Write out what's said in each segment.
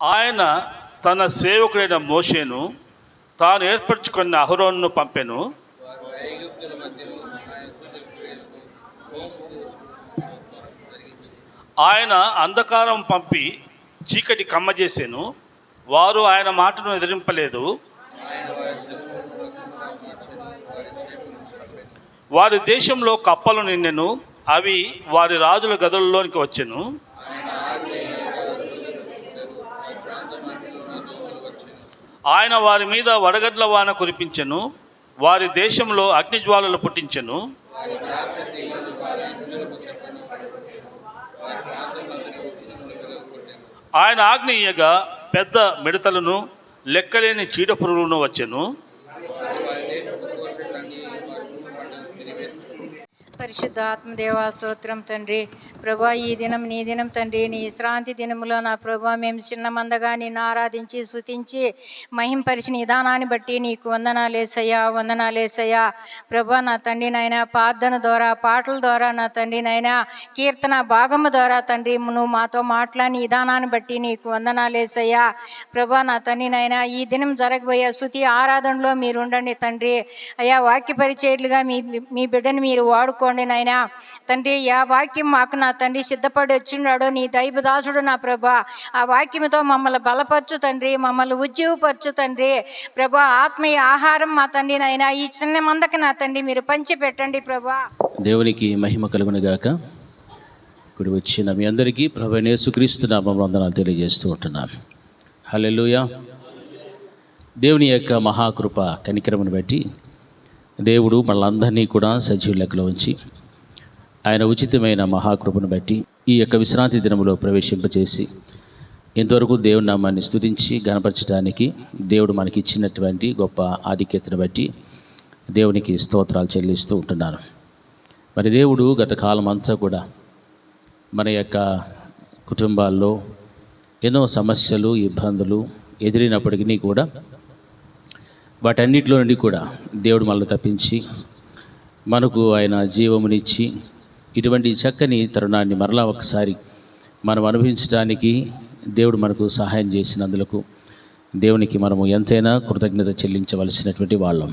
ఆయన తన సేవకుడైన మోషేను తాను ఏర్పరచుకున్న అహరోనును పంపెను. ఆయన అంధకారం పంపి చీకటి కమ్మజేసెను. వారు ఆయన మాటను ఎదిరింపలేదు. వారి దేశంలో కప్పలు నిండెను. అవి వారి రాజుల గదులలోనికి వచ్చెను. ఆయన వారి మీద వడగడ్ల వాన కురిపించెను. వారి దేశంలో అగ్నిజ్వాలలు పుట్టించెను. ఆయన ఆజ్ఞయగా పెద్ద మిడతలను లెక్కలేని చీడపురుగులను వచ్చెను. పరిశుద్ధ ఆత్మదేవా స్తోత్రం తండ్రి. ప్రభా, ఈ దినం నీ దినం తండ్రి. నీ విశ్రాంతి దినములో నా ప్రభా మేము చిన్న మందగా నిన్ను ఆరాధించి స్తుతించి మహింపరిచిన విధానాన్ని బట్టి నీకు వందనాలేసయ్యా, వందనాలేసయ్యా. ప్రభా నా తండ్రి నాయన, ప్రార్థన ద్వారా, పాటల ద్వారా నా తండ్రి నాయన, కీర్తన భాగము ద్వారా తండ్రి నువ్వు మాతో మాట్లాడిన విధానాన్ని బట్టి నీకు వందనాలేసయ్యా. ప్రభా నా తండ్రి నాయన, ఈ దినం జరగబోయే స్తుతి ఆరాధనలో మీరు ఉండండి తండ్రి. అయ్యా, వాక్య పరిచర్లుగా మీ బిడ్డను మీరు వాడుకోండి నాయనా తండ్రి. ఆ వాక్యం మాకు నా తండ్రి సిద్ధపడి వచ్చిన్నాడు నీ దైవదాసుడు నా ప్రభా. ఆ వాక్యంతో మమ్మల్ని బలపరచు తండ్రి, మమ్మల్ని ఉజ్జీవపరచు తండ్రి. ప్రభా, ఆత్మీయ ఆహారం మా తండ్రి నాయన ఈ చిన్న మందకి నా తండ్రి మీరు పంచి పెట్టండి ప్రభా. దేవునికి మహిమ కలుగును గాక. ఇప్పుడు వచ్చిన మీ అందరికీ ప్రభువైన యేసుక్రీస్తు నామములో వందనాలు తెలియజేస్తూ ఉంటున్నాను. హల్లెలూయా. దేవుని యొక్క మహాకృప కనికరమును బట్టి దేవుడు మనందరినీ కూడా సజీవ లెక్కలో ఉంచి ఆయన ఉచితమైన మహాకృపను బట్టి ఈ యొక్క విశ్రాంతి దినములో ప్రవేశింపచేసి ఇంతవరకు దేవుని నామాన్ని స్తుతించి గణపరచడానికి దేవుడు మనకి ఇచ్చినటువంటి గొప్ప ఆధిక్యతను బట్టి దేవునికి స్తోత్రాలు చెల్లిస్తూ ఉంటున్నాను. మరి దేవుడు గత కాలం అంతా కూడా మన యొక్క కుటుంబాల్లో ఎన్నో సమస్యలు, ఇబ్బందులు ఎదిరినప్పటికీ కూడా వాటన్నిటిలో నుండి కూడా దేవుడు మనల్ని తప్పించి మనకు ఆయన జీవమునిచ్చి ఇటువంటి చక్కని తరుణాన్ని మరలా ఒకసారి మనం అనుభవించడానికి దేవుడు మనకు సహాయం చేసినందులకు దేవునికి మనము ఎంతైనా కృతజ్ఞత చెల్లించవలసినటువంటి వాళ్ళం.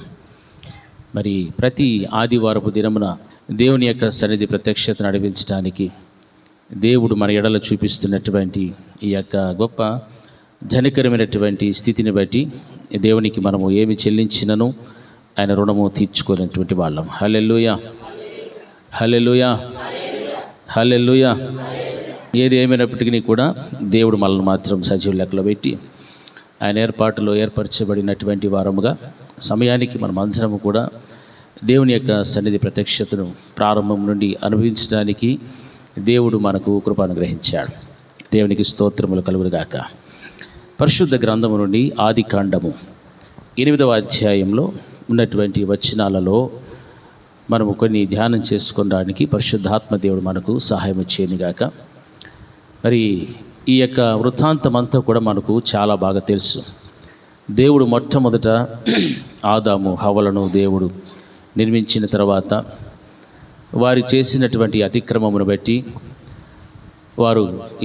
మరి ప్రతి ఆదివారపు దినమున దేవుని యొక్క సన్నిధి ప్రత్యక్షత నడిపించడానికి దేవుడు మన ఎడల చూపిస్తున్నటువంటి ఈ యొక్క గొప్ప ధనికరమైనటువంటి స్థితిని బట్టి దేవునికి మనము ఏమి చెల్లించినను ఆయన రుణము తీర్చుకునేటువంటి వాళ్ళం. హల్లెలూయా, హల్లెలూయా, హల్లెలూయా. ఏది ఏమైనప్పటికీ కూడా దేవుడు మనల్ని మాత్రం సజీవ లెక్కలో పెట్టి ఆయన ఏర్పాటులో ఏర్పరచబడినటువంటి వారముగా సమయానికి మనం అందరము కూడా దేవుని యొక్క సన్నిధి ప్రత్యక్షతను ప్రారంభం నుండి అనుభవించడానికి దేవుడు మనకు కృప అనుగ్రహించాడు. దేవునికి స్తోత్రములు కలుగునుగాక. పరిశుద్ధ గ్రంథము నుండి ఆది కాండము 8వ అధ్యాయంలో ఉన్నటువంటి వచనాలలో మనము కొన్ని ధ్యానం చేసుకోవడానికి పరిశుద్ధాత్మ దేవుడు మనకు సహాయం చేయనుగాక. మరి ఈ యొక్క వృత్తాంతం అంతా కూడా మనకు చాలా బాగా తెలుసు. దేవుడు మొట్టమొదట ఆదాము హవ్వలను దేవుడు నిర్మించిన తర్వాత వారు చేసినటువంటి అతిక్రమమును బట్టి వారు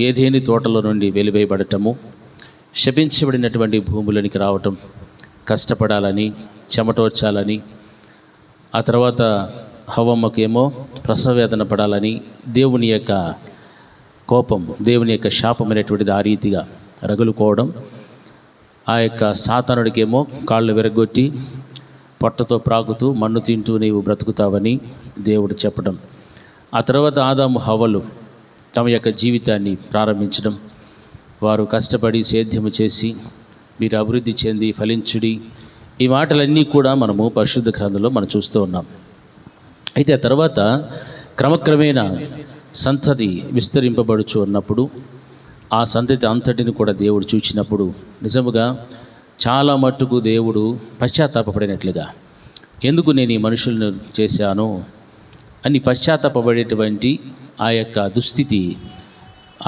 ఏదేని తోటలో నుండి వెలివేయబడటము, శపించబడినటువంటి భూములోనికి రావటం, కష్టపడాలని, చెమటోర్చాలని, ఆ తర్వాత హవ్వమ్మకేమో ప్రసవవేదన పడాలని దేవుని యొక్క కోపం, దేవుని యొక్క శాపమైనటువంటిది ఆ రీతిగా రగులుకోవడం, ఆ యొక్క సాతానుడికేమో కాళ్ళు విరగొట్టి పొట్టతో ప్రాకుతూ మన్ను తింటూ నీవు బ్రతుకుతావని దేవుడు చెప్పడం, ఆ తర్వాత ఆదాము హవ్వలు తమ యొక్క జీవితాన్ని ప్రారంభించడం, వారు కష్టపడి సేద్యము చేసి మీరు అభివృద్ధి చెంది ఫలించుడి, ఈ మాటలన్నీ కూడా మనము పరిశుద్ధ గ్రంథంలో మనం చూస్తూ ఉన్నాం. అయితే ఆ తర్వాత క్రమక్రమేణా సంతతి విస్తరింపబడుచు ఉన్నప్పుడు ఆ సంతతి అంతటిని కూడా దేవుడు చూచినప్పుడు నిజముగా చాలా మట్టుకు దేవుడు పశ్చాత్తాపపడినట్లుగా, ఎందుకు నేను ఈ మనుషులను చేశాను అని పశ్చాత్తాపపడేటువంటి ఆ యొక్క దుస్థితి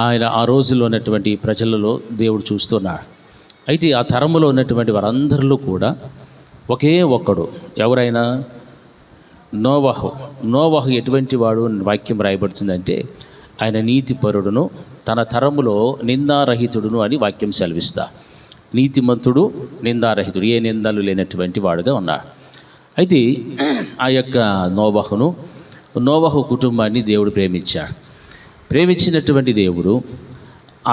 ఆయన ఆ రోజుల్లో ఉన్నటువంటి ప్రజలలో దేవుడు చూస్తున్నాడు. అయితే ఆ తరములో ఉన్నటువంటి వారందరిలో కూడా ఒకే ఒక్కడు ఎవరైనా నోవహు. నోవహు ఎటువంటి వాడు వాక్యం రాయబడుతుందంటే ఆయన నీతిపరుడును తన తరములో నిందారహితుడును అని వాక్యం సెలవిస్తా. నీతిమంతుడు, నిందారహితుడు, ఏ నిందలు లేనటువంటి వాడుగా ఉన్నాడు. అయితే ఆ యొక్క నోవహు కుటుంబాన్ని దేవుడు ప్రేమించాడు. ప్రేమించినటువంటి దేవుడు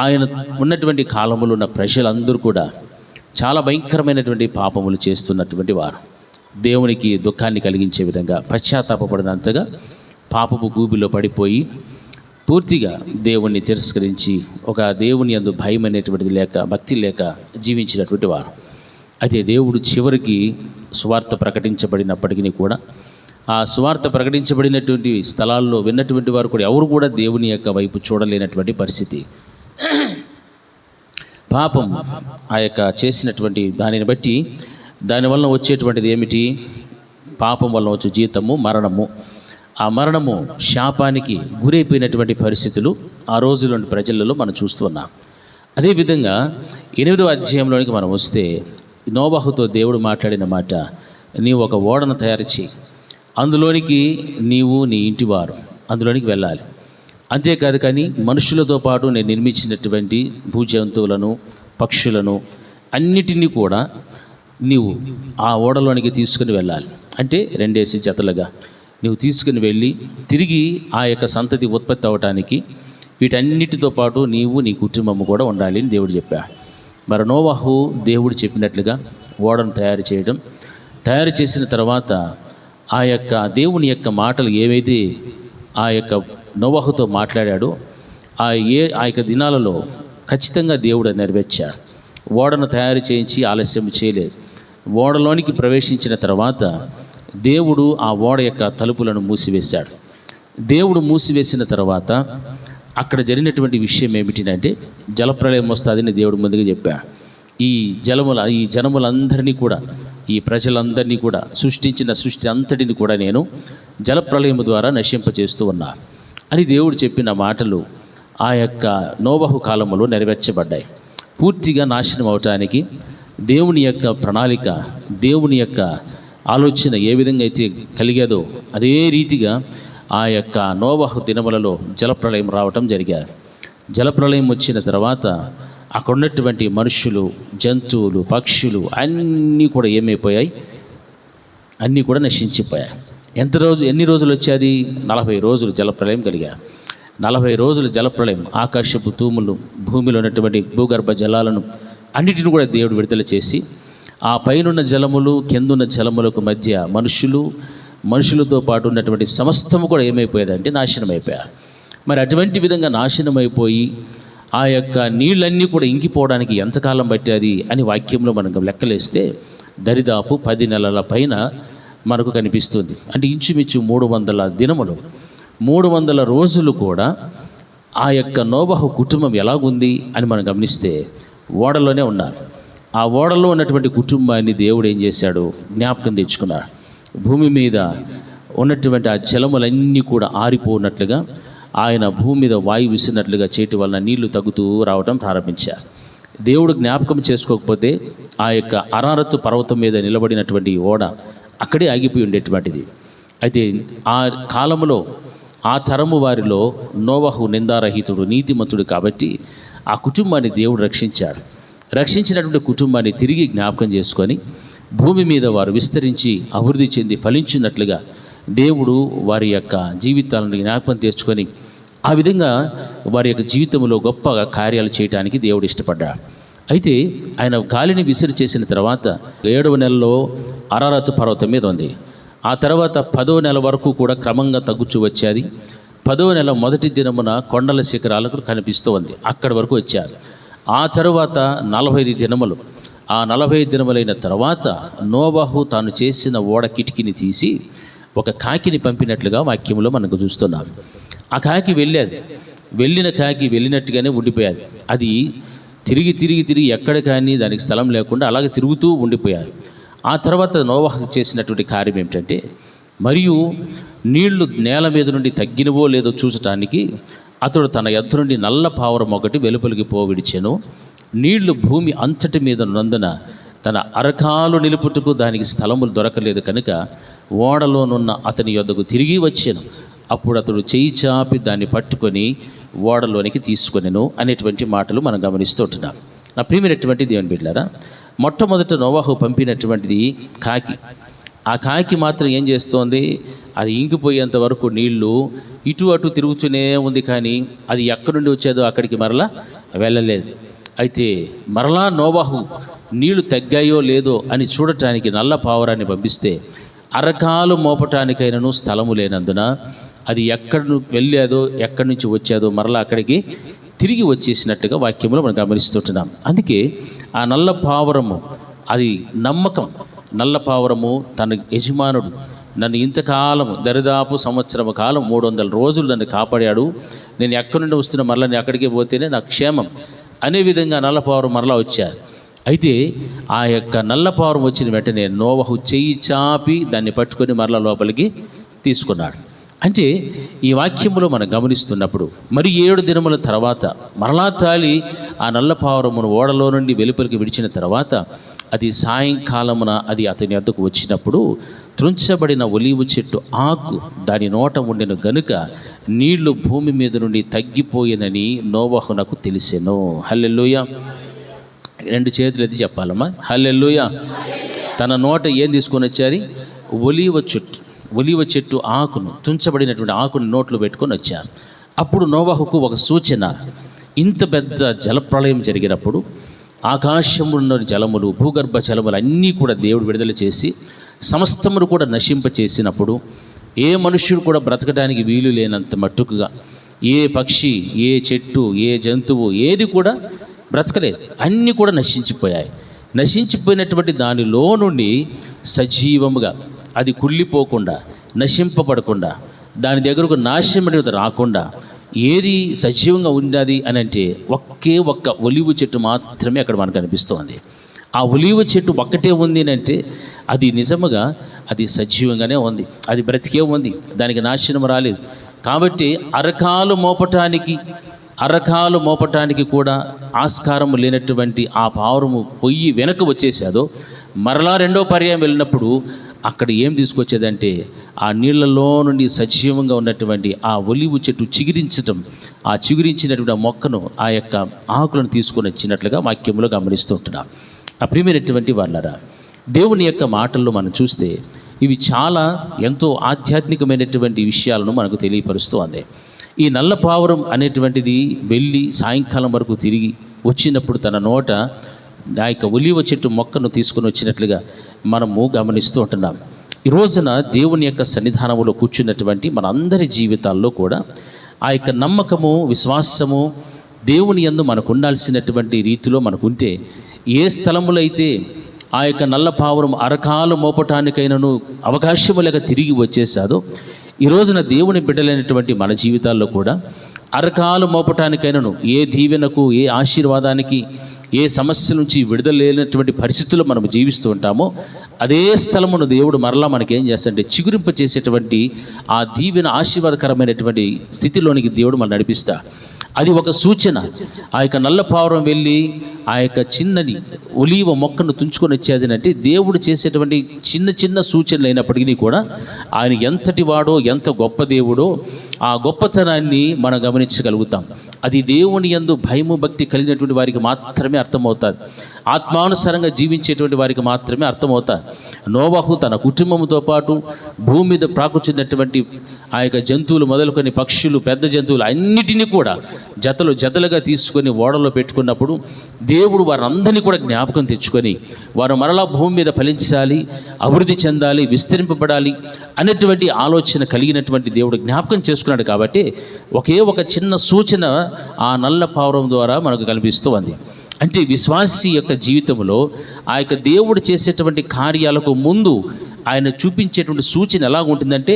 ఆయన ఉన్నటువంటి కాలంలో ఉన్న ప్రజలందరూ కూడా చాలా భయంకరమైనటువంటి పాపములు చేస్తున్నటువంటి వారు, దేవునికి దుఃఖాన్ని కలిగించే విధంగా పశ్చాత్తాపపడినంతగా పాపపు గూబిలో పడిపోయి పూర్తిగా దేవుణ్ణి తిరస్కరించి ఒక దేవుని యందు భయం అనేటువంటిది లేక, భక్తి లేక జీవించినటువంటి వారు. అయితే దేవుడు చివరికి సువార్త ప్రకటించబడినప్పటికీ కూడా ఆ సువార్త ప్రకటించబడినటువంటి స్థలాల్లో విన్నటువంటి వారు కూడా ఎవరు కూడా దేవుని యొక్క వైపు చూడలేనటువంటి పరిస్థితి. పాపం ఆ యొక్క చేసినటువంటి దానిని బట్టి దానివల్ల వచ్చేటువంటిది ఏమిటి? పాపం వల్ల వచ్చే జీతము మరణము. ఆ మరణము శాపానికి గురైపోయినటువంటి పరిస్థితులు ఆ రోజులోని ప్రజలలో మనం చూస్తున్నాం. అదేవిధంగా 8వ అధ్యాయంలోనికి మనం వస్తే నోవహుతో దేవుడు మాట్లాడిన మాట, నీవు ఒక ఓడను తయారు చేయి, అందులోనికి నీవు నీ ఇంటివారు అందులోనికి వెళ్ళాలి. అంతేకాదు కానీ మనుషులతో పాటు నేను నిర్మించినటువంటి భూజంతువులను, పక్షులను అన్నిటినీ కూడా నీవు ఆ ఓడలోనికి తీసుకుని వెళ్ళాలి. అంటే 2 జతలుగా నీవు తీసుకుని వెళ్ళి తిరిగి ఆ యొక్క సంతతి ఉత్పత్తి అవటానికి వీటన్నిటితో పాటు నీవు నీ కుటుంబము కూడా ఉండాలి అని దేవుడు చెప్పాడు. మరి నోవహు దేవుడు చెప్పినట్లుగా ఓడను తయారు చేసిన తర్వాత ఆ యొక్క దేవుని యొక్క మాటలు ఏవైతే ఆ యొక్క నోవహుతో మాట్లాడాడో ఆ యొక్క దినాలలో ఖచ్చితంగా దేవుడు నెరవేర్చాడు. ఓడను తయారు చేయించి ఆలస్యం చేయలేదు. ఓడలోనికి ప్రవేశించిన తర్వాత దేవుడు ఆ ఓడ యొక్క తలుపులను మూసివేశాడు. దేవుడు మూసివేసిన తర్వాత అక్కడ జరిగినటువంటి విషయం ఏమిటంటే జలప్రళయం వస్తుందని దేవుడు ముందుగా చెప్పాడు. ఈ జనములందరినీ కూడా, ఈ ప్రజలందరినీ కూడా, సృష్టించిన సృష్టి అంతటిని కూడా నేను జలప్రళయం ద్వారా నశింపచేస్తూ ఉన్నా అని దేవుడు చెప్పిన మాటలు ఆ యొక్క నోవహు కాలంలో నెరవేర్చబడ్డాయి. పూర్తిగా నాశనం అవటానికి దేవుని యొక్క ప్రణాళిక, దేవుని యొక్క ఆలోచన ఏ విధంగా అయితే కలిగేదో అదే రీతిగా ఆ యొక్క నోవహు దినములలో జలప్రళయం రావటం జరిగారు. జలప్రళయం వచ్చిన తర్వాత అక్కడ ఉన్నటువంటి మనుషులు, జంతువులు, పక్షులు అన్నీ కూడా ఏమైపోయాయి? అన్నీ కూడా నశించిపోయాయి. ఎన్ని రోజులు వచ్చేది? 40 రోజులు జలప్రళయం కలిగారు. 40 రోజులు జలప్రళయం, ఆకాశపు తూములు, భూమిలో ఉన్నటువంటి భూగర్భ జలాలను అన్నిటిని కూడా దేవుడు విడుదల చేసి ఆ పైనున్న జలములు, కిందున్న జలములకు మధ్య మనుషులతో పాటు ఉన్నటువంటి సమస్తము కూడా ఏమైపోయేదంటే నాశనం అయిపోయారు. మరి అటువంటి విధంగా నాశనం అయిపోయి ఆ యొక్క నీళ్ళన్నీ కూడా ఇంకిపోవడానికి ఎంతకాలం పట్టేది అని వాక్యంలో మనం లెక్కలేస్తే దరిదాపు 10 నెలల పైన మనకు కనిపిస్తుంది. అంటే ఇంచుమించు 300 దినములు, 300 రోజులు కూడా ఆ యొక్క నోవహు కుటుంబం ఎలాగుంది అని మనం గమనిస్తే ఓడలోనే ఉన్నారు. ఆ ఓడలో ఉన్నటువంటి కుటుంబాన్ని దేవుడు ఏం చేశాడు? జ్ఞాపకం తెచ్చుకున్నాడు. భూమి మీద ఉన్నటువంటి ఆ జలములన్నీ కూడా ఆరిపోనట్లుగా ఆయన భూమి మీద వాయు విసిరినట్లుగా చేయటం వలన నీళ్లు తగ్గుతూ రావడం ప్రారంభించారు. దేవుడు జ్ఞాపకం చేసుకోకపోతే ఆ యొక్క అరారతు పర్వతం మీద నిలబడినటువంటి ఓడ అక్కడే ఆగిపోయి ఉండేటువంటిది. అయితే ఆ కాలంలో ఆ తరము వారిలో నోవహు నిందారహితుడు, నీతిమంతుడు కాబట్టి ఆ కుటుంబాన్ని దేవుడు రక్షించాడు. రక్షించినటువంటి కుటుంబాన్ని తిరిగి జ్ఞాపకం చేసుకొని భూమి మీద వారు విస్తరించి అభివృద్ధి చెంది ఫలించినట్లుగా దేవుడు వారి యొక్క జీవితాలను జ్ఞాపకం తెచ్చుకొని ఆ విధంగా వారి యొక్క జీవితంలో గొప్ప కార్యాలు చేయడానికి దేవుడు ఇష్టపడ్డాడు. అయితే ఆయన గాలిని విసిరి చేసిన తర్వాత 7వ నెలలో అరారతు పర్వతం మీద ఉంది. ఆ తర్వాత 10వ నెల వరకు కూడా క్రమంగా తగ్గుచూ వచ్చేది. 10వ నెల మొదటి దినమున కొండల శిఖరాలకు కనిపిస్తూ ఉంది. అక్కడి వరకు వచ్చారు. ఆ తర్వాత 45 దినములు. ఆ 45 దినములైన తర్వాత నోవహు తాను చేసిన ఓడ కిటికీని తీసి ఒక కాకిని పంపినట్లుగా వాక్యంలో మనకు చూస్తున్నాం. ఆ కాకి వెళ్ళిన కాకి వెళ్ళినట్టుగానే ఉండిపోయాది. అది తిరిగి ఎక్కడ కానీ దానికి స్థలం లేకుండా అలాగే తిరుగుతూ ఉండిపోయారు. ఆ తర్వాత నోవహు చేసినటువంటి కార్యం ఏమిటంటే, మరియు నీళ్లు నేల మీద నుండి తగ్గినవో లేదో చూసటానికి అతడు తన యొద్ద నుండి నల్ల పావురం ఒకటి వెలుపలికి పోవిడిచెను. నీళ్లు భూమి అంతటి మీద నందున తన అరకాలు నిలుపుటకు దానికి స్థలములు దొరకలేదు కనుక ఓడలోనున్న అతని యొద్దకు తిరిగి వచ్చాను. అప్పుడు అతడు చేయి చాపి దాన్ని పట్టుకొని ఓడలోనికి తీసుకొనెను అనేటువంటి మాటలు మనం గమనిస్తూ ఉంటున్నాం. నా ప్రియమైనటువంటి దేవుని బిడ్డలారా, మొట్టమొదట నోవాహు పంపినటువంటిది కాకి. ఆ కాకి మాత్రం ఏం చేస్తోంది? అది ఇంకిపోయేంత వరకు నీళ్లు ఇటు అటు తిరుగుతూనే ఉంది, కానీ అది ఎక్కడి నుండి వచ్చేదో అక్కడికి మరలా వెళ్ళలేదు. అయితే మరలా నోవాహు నీళ్లు తగ్గాయో లేదో అని చూడటానికి నల్ల పావురాన్ని పంపిస్తే అరకాలు మోపటానికైనను స్థలము లేనందున అది ఎక్కడి వెళ్ళేదో ఎక్కడి నుంచి వచ్చేదో మరలా అక్కడికి తిరిగి వచ్చేసినట్టుగా వాక్యంలో మనం గమనిస్తుంటున్నాం. అందుకే ఆ నల్ల పావురము అది నమ్మకం. నల్ల పావురము తన యజమానుడు నన్ను ఇంతకాలం దరిదాపు సంవత్సరం కాలం 300 రోజులు నన్ను కాపాడాడు, నేను ఎక్కడి నుండి వస్తున్నా మరలా నేను అక్కడికి పోతేనే నాకు క్షేమం అనే విధంగా నల్ల పావురం మరలా వచ్చారు. అయితే ఆ యొక్క నల్ల పావురం వచ్చిన వెంటనే నోవహు చెయ్యి చాపి దాన్ని పట్టుకొని మరలా లోపలికి తీసుకున్నాడు. అంటే ఈ వాక్యములో మనం గమనిస్తున్నప్పుడు మరి 7 దినముల తర్వాత మరలా తాళి ఆ నల్ల పావురమును ఓడలో నుండి వెలుపలికి విడిచిన తర్వాత అది సాయంకాలమున అది అతని వద్దకు వచ్చినప్పుడు త్రుంచబడిన ఒలీవ చెట్టు ఆకు దాని నోట ఉండిన గనుక నీళ్లు భూమి మీద నుండి తగ్గిపోయినని నోవహునకు తెలిసెను. హల్లెలూయా. 2 చేతులు ఎత్తి చెప్పాలమ్మా, హల్లెలూయా. తన నోట ఏం తీసుకొని వచ్చారు? ఒలీవ చెట్టు ఆకును, తుంచబడినటువంటి ఆకును నోట్లో పెట్టుకొని వచ్చారు. అప్పుడు నోవహుకు ఒక సూచన. ఇంత పెద్ద జలప్రళయం జరిగినప్పుడు ఆకాశమున్న జలములు, భూగర్భ జలములు అన్నీ కూడా దేవుడు విడుదల చేసి సమస్తమును కూడా నశింపచేసినప్పుడు ఏ మనుష్యుడు కూడా బ్రతకడానికి వీలు లేనంత మట్టుకుగా ఏ పక్షి, ఏ చెట్టు, ఏ జంతువు ఏది కూడా బ్రతకలేదు, అన్నీ కూడా నశించిపోయాయి. నశించిపోయినటువంటి దానిలో నుండి సజీవముగా అది కుళ్ళిపోకుండా, నశింపబడకుండా, దాని దగ్గరకు నాశనం అనేది రాకుండా ఏది సజీవంగా ఉన్నది అని అంటే ఒక్క ఒలీవ చెట్టు మాత్రమే అక్కడ మనకు అనిపిస్తోంది. ఆ ఒలీవ చెట్టు ఒక్కటే ఉంది అని అంటే అది నిజముగా అది సజీవంగానే ఉంది, అది బ్రతికే ఉంది, దానికి నాశనం రాలేదు. కాబట్టి అరకాలు మోపటానికి కూడా ఆస్కారం లేనటువంటి ఆ పావురము పొయ్యి వెనక వచ్చేసాదో మరలా 2వ పర్యాయం వెళ్ళినప్పుడు అక్కడ ఏం తీసుకొచ్చేదంటే ఆ నీళ్లలో నుండి సజీవంగా ఉన్నటువంటి ఆ ఒలీవ చెట్టు చిగురించటం, ఆ చిగురించినటువంటి ఆ మొక్కను, ఆ యొక్క ఆకులను తీసుకొని వచ్చినట్లుగా వాక్యంలో గమనిస్తూ ఉంటున్నాం. ఆ ప్రియమైనటువంటి వాళ్ళరా, దేవుని యొక్క మాటల్లో మనం చూస్తే ఇవి చాలా ఎంతో ఆధ్యాత్మికమైనటువంటి విషయాలను మనకు తెలియపరుస్తూ. ఈ నల్ల పావురం అనేటువంటిది వెళ్ళి సాయంకాలం వరకు తిరిగి వచ్చినప్పుడు తన నోట ఆ యొక్క ఒలీవ చెట్టు మొక్కను తీసుకొని వచ్చినట్లుగా మనము గమనిస్తూ ఉంటున్నాం. ఈ రోజున దేవుని యొక్క సన్నిధానంలో కూర్చున్నటువంటి మనందరి జీవితాల్లో కూడా ఆ యొక్క నమ్మకము, విశ్వాసము దేవుని యందు మనకు ఉండాల్సినటువంటి రీతిలో మనకుంటే ఏ స్థలములో అయితే ఆ యొక్క నల్ల పావురం అరకాలు మోపటానికైనను అవకాశము లేక తిరిగి వచ్చేసాదో ఈ రోజున దేవుని బిడ్డలైనటువంటి మన జీవితాల్లో కూడా అరకాలు మోపటానికైనను ఏ దీవెనకు, ఏ ఆశీర్వాదానికి, ఏ సమస్య నుంచి విడుదల లేనటువంటి పరిస్థితుల్లో మనం జీవిస్తూ ఉంటామో అదే స్థలమును దేవుడు మరలా మనకేం చేస్తాడంటే చిగురింప చేసేటువంటి ఆ దీవెన ఆశీర్వాదకరమైనటువంటి స్థితిలోనికి దేవుడు మనం నడిపిస్తాడు. అది ఒక సూచన. ఆ యొక్క నల్ల పావురం వెళ్ళి ఆ యొక్క చిన్నది ఒలీవ మొక్కను తుంచుకొని వచ్చేది అంటే దేవుడు చేసేటువంటి చిన్న సూచనలు అయినప్పటికీ కూడా ఆయన ఎంతటి వాడో, ఎంత గొప్ప దేవుడో ఆ గొప్పతనాన్ని మనం గమనించగలుగుతాం. అది దేవుని యందు భయము, భక్తి కలిగినటువంటి వారికి మాత్రమే అర్థమవుతుంది. ఆత్మానుసారంగా జీవించేటువంటి వారికి మాత్రమే అర్థమవుతుంది. నోవహు తన కుటుంబంతో పాటు భూమి మీద ప్రాకుచున్నటువంటి ఆ యొక్క జంతువులు మొదలుకొని పక్షులు, పెద్ద జంతువులు అన్నిటినీ కూడా జతలుగా తీసుకొని ఓడలో పెట్టుకున్నప్పుడు దేవుడు వారందరినీ కూడా జ్ఞాపకం తెచ్చుకొని వారు మరలా భూమి మీద ఫలించాలి, అభివృద్ధి చెందాలి, విస్తరింపబడాలి అనేటువంటి ఆలోచన కలిగినటువంటి దేవుడు జ్ఞాపకం చేసుకున్నాడు. కాబట్టి ఒక చిన్న సూచన ఆ నల్ల పావురం ద్వారా మనకు కనిపిస్తూ ఉంది. అంటే విశ్వాసి యొక్క జీవితంలో ఆ యొక్క దేవుడు చేసేటువంటి కార్యాలకు ముందు ఆయన చూపించేటువంటి సూచన ఎలా ఉంటుందంటే